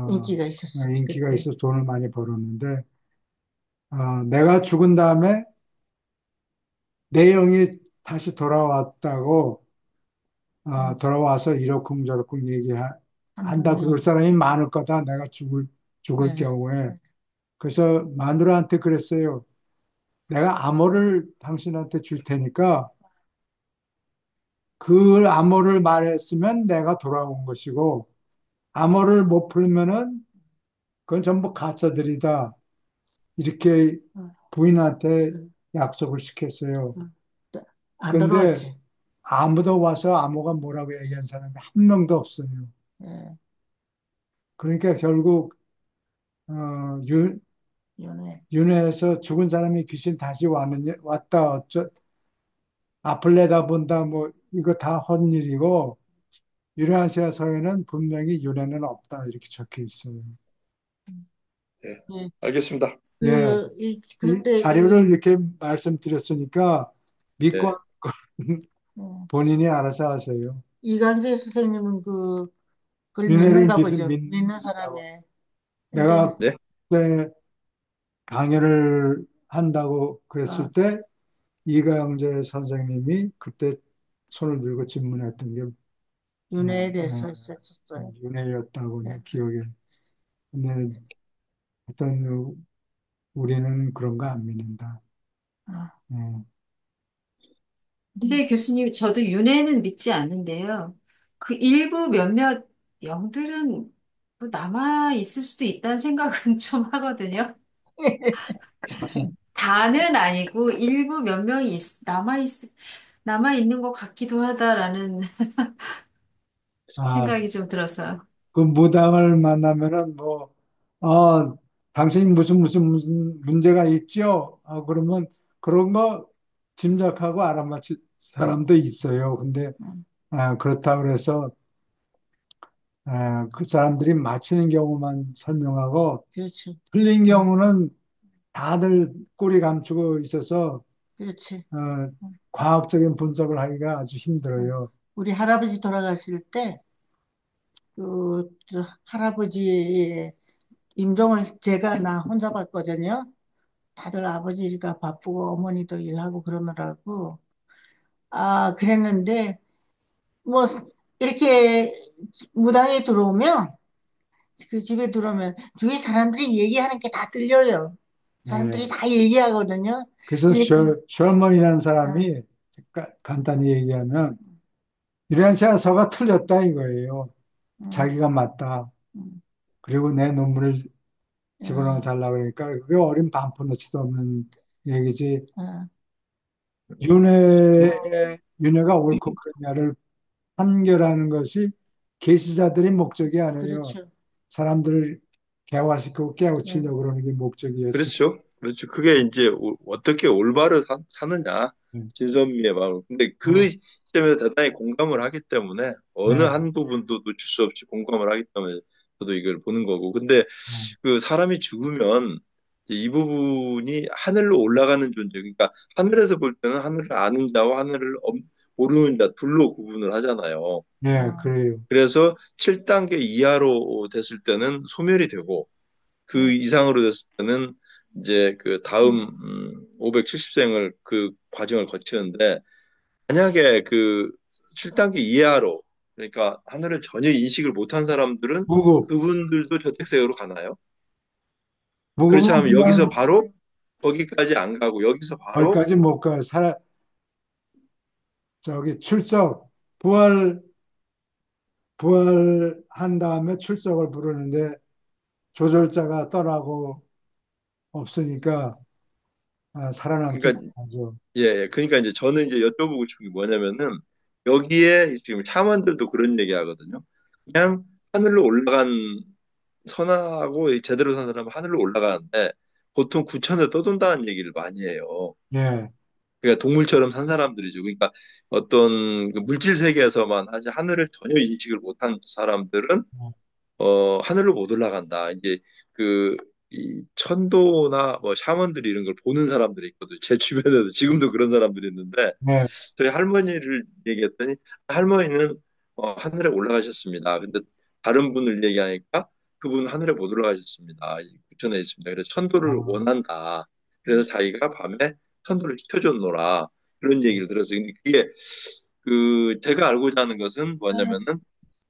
인기가 있었어. 인기가 그때. 있어서 돈을 많이 벌었는데 내가 죽은 다음에 내용이 다시 돌아왔다고 응, 돌아와서 이러쿵저러쿵 얘기한다 그럴 하느니, 사람이 많을 거다 내가 죽을 네, 경우에 그래서 마누라한테 그랬어요. 내가 암호를 당신한테 줄 테니까 그 암호를 말했으면 내가 돌아온 것이고 암호를 못 풀면은 그건 전부 가짜들이다. 이렇게 응, 부인한테 응, 약속을 시켰어요. 응. 안 근데 들어왔지. 아무도 와서 암호가 뭐라고 얘기한 사람이 한 명도 없어요. 예, 그러니까 결국 연애. 윤회에서 죽은 사람이 귀신 다시 왔다 앞을 내다본다 뭐 이거 다 헛일이고 유라시아 서에는 분명히 윤회는 없다 이렇게 적혀 있어요. 예. 예, 알겠습니다. 예, 이 그런데 자료를 이렇게 말씀드렸으니까 믿고 예. 어, 본인이 알아서 하세요. 이강재 선생님은 그걸 윤회를 믿는가 보죠. 믿는 믿는다고. 사람에. 근데, 내가 네. 그때 강연을 한다고 어, 그랬을 때 이강재 선생님이 그때 손을 들고 질문했던 게 윤회에 대해서 있었어요. 윤회였다고 네. 내 기억에. 근데 어떤 우리는 그런 거 안 믿는다. 아, 예. 네. 근데 교수님, 저도 윤회는 믿지 않는데요. 그 일부 몇몇 영들은 뭐 남아 있을 수도 있다는 생각은 좀 하거든요. 다는 아니고 일부 몇 명이 남아 있는 것 같기도 하다라는 아, 생각이 좀 들어서요. 그 무당을 만나면은 뭐, 아, 당신이 무슨 문제가 있죠? 그러면 그런 거 짐작하고 알아맞힐 사람도 있어요. 근데 음, 그렇다고 그래서 그 사람들이 맞히는 경우만 설명하고 그렇죠. 틀린 경우는 다들 꼬리 감추고 있어서 그렇지. 어, 음, 과학적인 분석을 하기가 아주 음. 힘들어요. 우리 할아버지 돌아가실 때, 저 할아버지 임종을 제가 나 혼자 봤거든요. 다들 아버지가 바쁘고 어머니도 일하고 그러느라고. 아, 그랬는데, 뭐, 이렇게 무당에 들어오면, 그 집에 들어오면, 주위 사람들이 얘기하는 게 다 들려요. 사람들이 예. 다 얘기하거든요. 그래서 근데 셜머니라는 어, 사람이 간단히 얘기하면 유엔사서가 틀렸다 이거예요. 음, 자기가 맞다. 음, 그리고 내 논문을 집어넣어 예, 달라 그러니까 그게 어린 반푼어치도 없는 얘기지. 예. 윤회가 옳고 그르냐를 판결하는 것이 계시자들의 목적이 아니에요. 그렇죠. 사람들을 개화시키고 예, 깨우치려고 그러는 게 목적이었어요. 그렇죠. 그렇죠. 그게 이제 어떻게 올바로 사느냐, 네. 진선미의 마음. 근데 그 어, 시점에 대단히 공감을 하기 때문에 어느 네. 한 부분도 놓칠 수 없이 공감을 하기 때문에 저도 이걸 보는 거고. 근데 어, 그 사람이 죽으면 이 부분이 하늘로 올라가는 존재. 그러니까 하늘에서 볼 때는 하늘을 아는 자와 하늘을 모르는 자 둘로 구분을 하잖아요. 예, 어, 그래요. 그래서 7단계 이하로 됐을 때는 소멸이 되고 그 예, 이상으로 됐을 때는 이제 그 다음 음, 570생을 그 과정을 거치는데 만약에 그 7단계 이하로 그러니까 하늘을 전혀 인식을 못한 사람들은 무급. 그분들도 저택세계로 가나요? 그렇지 무급은 않으면 여기서 그냥 바로 거기까지 안 가고 여기서 바로 거기까지 못 가요. 저기 부활한 다음에 출석을 부르는데 조절자가 떠나고 없으니까 살아남지 그러니까 못하죠. 예, 예. 그러니까 이제 저는 이제 여쭤보고 싶은 게 뭐냐면은 여기에 지금 샤먼들도 그런 얘기 하거든요. 그냥 하늘로 올라간 선하고 제대로 산 사람은 하늘로 올라가는데 보통 구천에 떠돈다는 얘기를 많이 해요. 예, 그러니까 동물처럼 산 사람들이죠. 그러니까 어떤 그 물질 세계에서만 하지 하늘을 전혀 인식을 못한 사람들은 하늘로 못 올라간다. 이제 그 이 천도나 뭐 샤먼들이 이런 걸 보는 사람들이 있거든요. 제 주변에도 지금도 그런 사람들이 있는데 예, 저희 할머니를 얘기했더니 할머니는 하늘에 올라가셨습니다. 근데 다른 분을 얘기하니까 그분 하늘에 못 올라가셨습니다. 부천에 있습니다. 그래서 천도를 어, 원한다. 그래서 자기가 밤에 천도를 지켜줬노라. 그런 얘기를 들었어요. 근데 그게 그 제가 알고자 하는 것은 뭐냐면은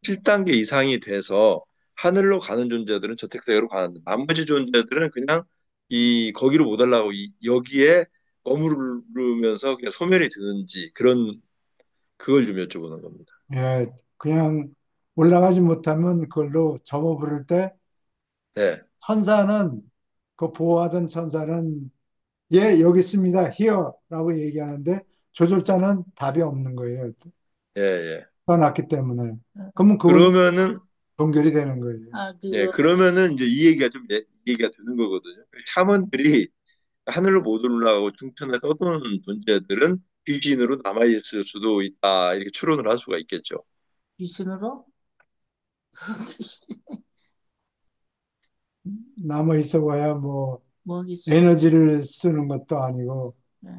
7단계 이상이 돼서 하늘로 가는 존재들은 저택세계로 가는데 나머지 존재들은 그냥 이 거기로 못 올라가고 여기에 머무르면서 그냥 소멸이 되는지 그런 그걸 좀 여쭤보는 겁니다. 예, 그냥 올라가지 못하면 그걸로 점어 부를 때 네, 천사는 그 보호하던 천사는 예, 여기 있습니다. 히어라고 얘기하는데 조절자는 답이 없는 거예요. 예, 예. 떠났기 때문에. 어. 그러면 그분 그러면은 동결이 되는 거예요. 아, 예, 그거, 그러면은 이제 이 얘기가 좀 이 얘기가 되는 거거든요. 샤먼들이 하늘로 못 올라가고 중천에 떠도는 존재들은 귀신으로 남아 있을 수도 있다 이렇게 추론을 할 수가 있겠죠. 귀신으로? 남아 있어 봐야 뭐 뭐겠어. 에너지를 쓰는 것도 아니고 예.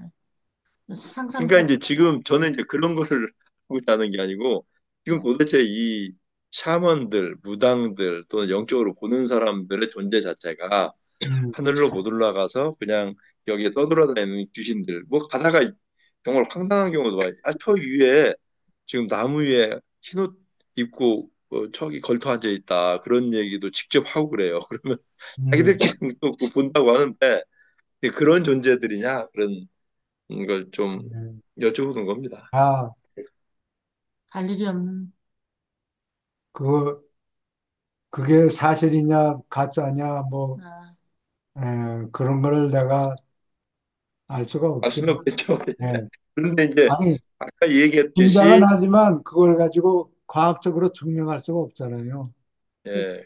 그러니까 상상도, 이제 지금 저는 이제 그런 거를 하고 있다는 게 아니고 지금 예, 도대체 이 샤먼들, 무당들 또는 영적으로 보는 사람들의 존재 자체가 하늘로 못 올라가서 그냥 여기에 떠돌아다니는 귀신들 뭐 가다가 정말 황당한 경우도 봐요. 저 위에 지금 나무 위에 흰옷 입고 저기 걸터 앉아 있다 그런 얘기도 직접 하고 그래요. 그러면 음, 자기들끼리 또 그거 본다고 하는데 그런 존재들이냐 그런 걸 좀 네. 여쭤보는 겁니다. 아, 할 일이 없는, 그 그게 사실이냐 가짜냐 뭐 아, 그런 거를 내가 알 수가 알 없죠. 수는 없겠죠. 예. 그런데 이제 아니 아까 짐작은 얘기했듯이 하지만 그걸 가지고 과학적으로 증명할 수가 없잖아요. 예,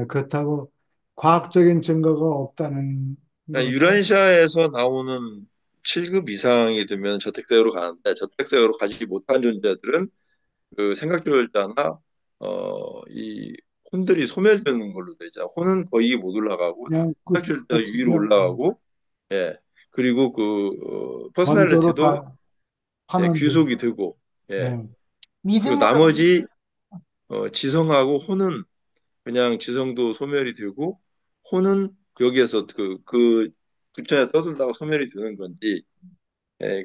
그렇다고 과학적인 증거가 없다는 그러니까 것은 유라시아에서 나오는 7급 이상이 되면 저택세계로 가는데 저택세계로 가지 못한 존재들은 그 생각조절자나 이 혼들이 소멸되는 걸로 되죠. 혼은 거의 못 올라가고 그냥 생각조절자 위로 끝이죠. 올라가고 예 그리고 그 원조로 퍼스널리티도 다 예, 환원돼. 귀속이 되고 예 예. 그리고 믿음으로, 나머지 지성하고 혼은 그냥 지성도 소멸이 되고 혼은 여기에서 그 부처에 떠들다가 소멸이 되는 건지 예,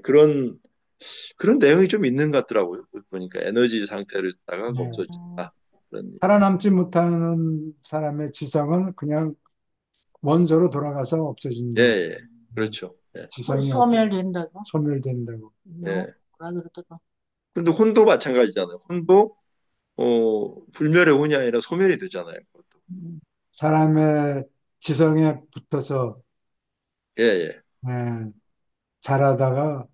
그런 내용이 좀 있는 것 같더라고요. 보니까 에너지 상태를 있다가 예. 어, 없어진다. 그런 얘기. 살아남지 못하는 사람의 지성은 그냥 원소로 돌아가서 예, 없어진다. 예. 예. 그렇죠. 예, 지성이 없, 소멸된다고? 소멸된다고. 영어 예. 뭐라 그러더라. 근데 혼도 마찬가지잖아요. 혼도 불멸의 혼이 아니라 소멸이 되잖아요. 그것도. 음, 사람의 지성에 붙어서 예, 예, 예, 잘하다가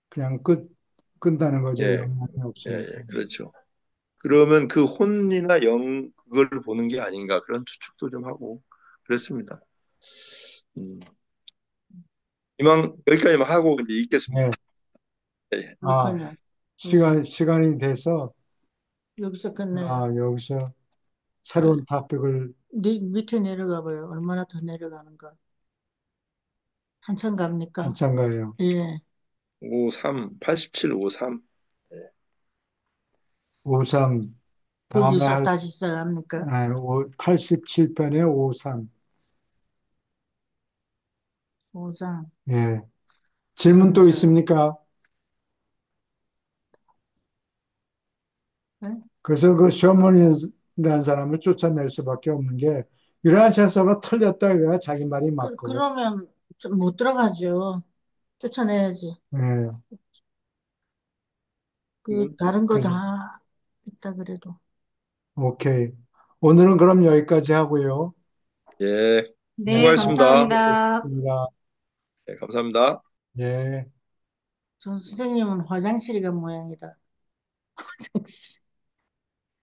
그냥 끝나는 거죠. 예, 영향이 예, 없어져서. 예, 그렇죠. 그러면 그 혼이나 그걸 보는 게 아닌가 그런 추측도 좀 하고 그랬습니다. 음, 이만 여기까지만 하고 이제 읽겠습니다. 네. 예, 예. 아, 그렇군요. 예, 시간이 돼서 여기서 끝내요. 여기서 예. 새로운 토픽을 밑에 내려가 봐요. 얼마나 더 내려가는가. 한참 갑니까? 한참 가요. 예, 53, 87, 53. 예. 53 다음에 거기서 할 다시 시작합니까? 87편에 53. 5장. 예. 질문 또 자, 있습니까? 네? 그래서 그 셔먼이라는 사람을 쫓아낼 수밖에 없는 게 유라한 찬서가 틀렸다 그래야 자기 말이 맞고. 그러면 못 들어가죠. 쫓아내야지. 예. 그 다른 거 그래서 다 있다 그래도. 오케이. 오늘은 그럼 여기까지 하고요. 예, 네, 수고하셨습니다. 감사합니다. 입니다. 예, 감사합니다. 예. 전 선생님은 화장실이 간 모양이다. 화장실.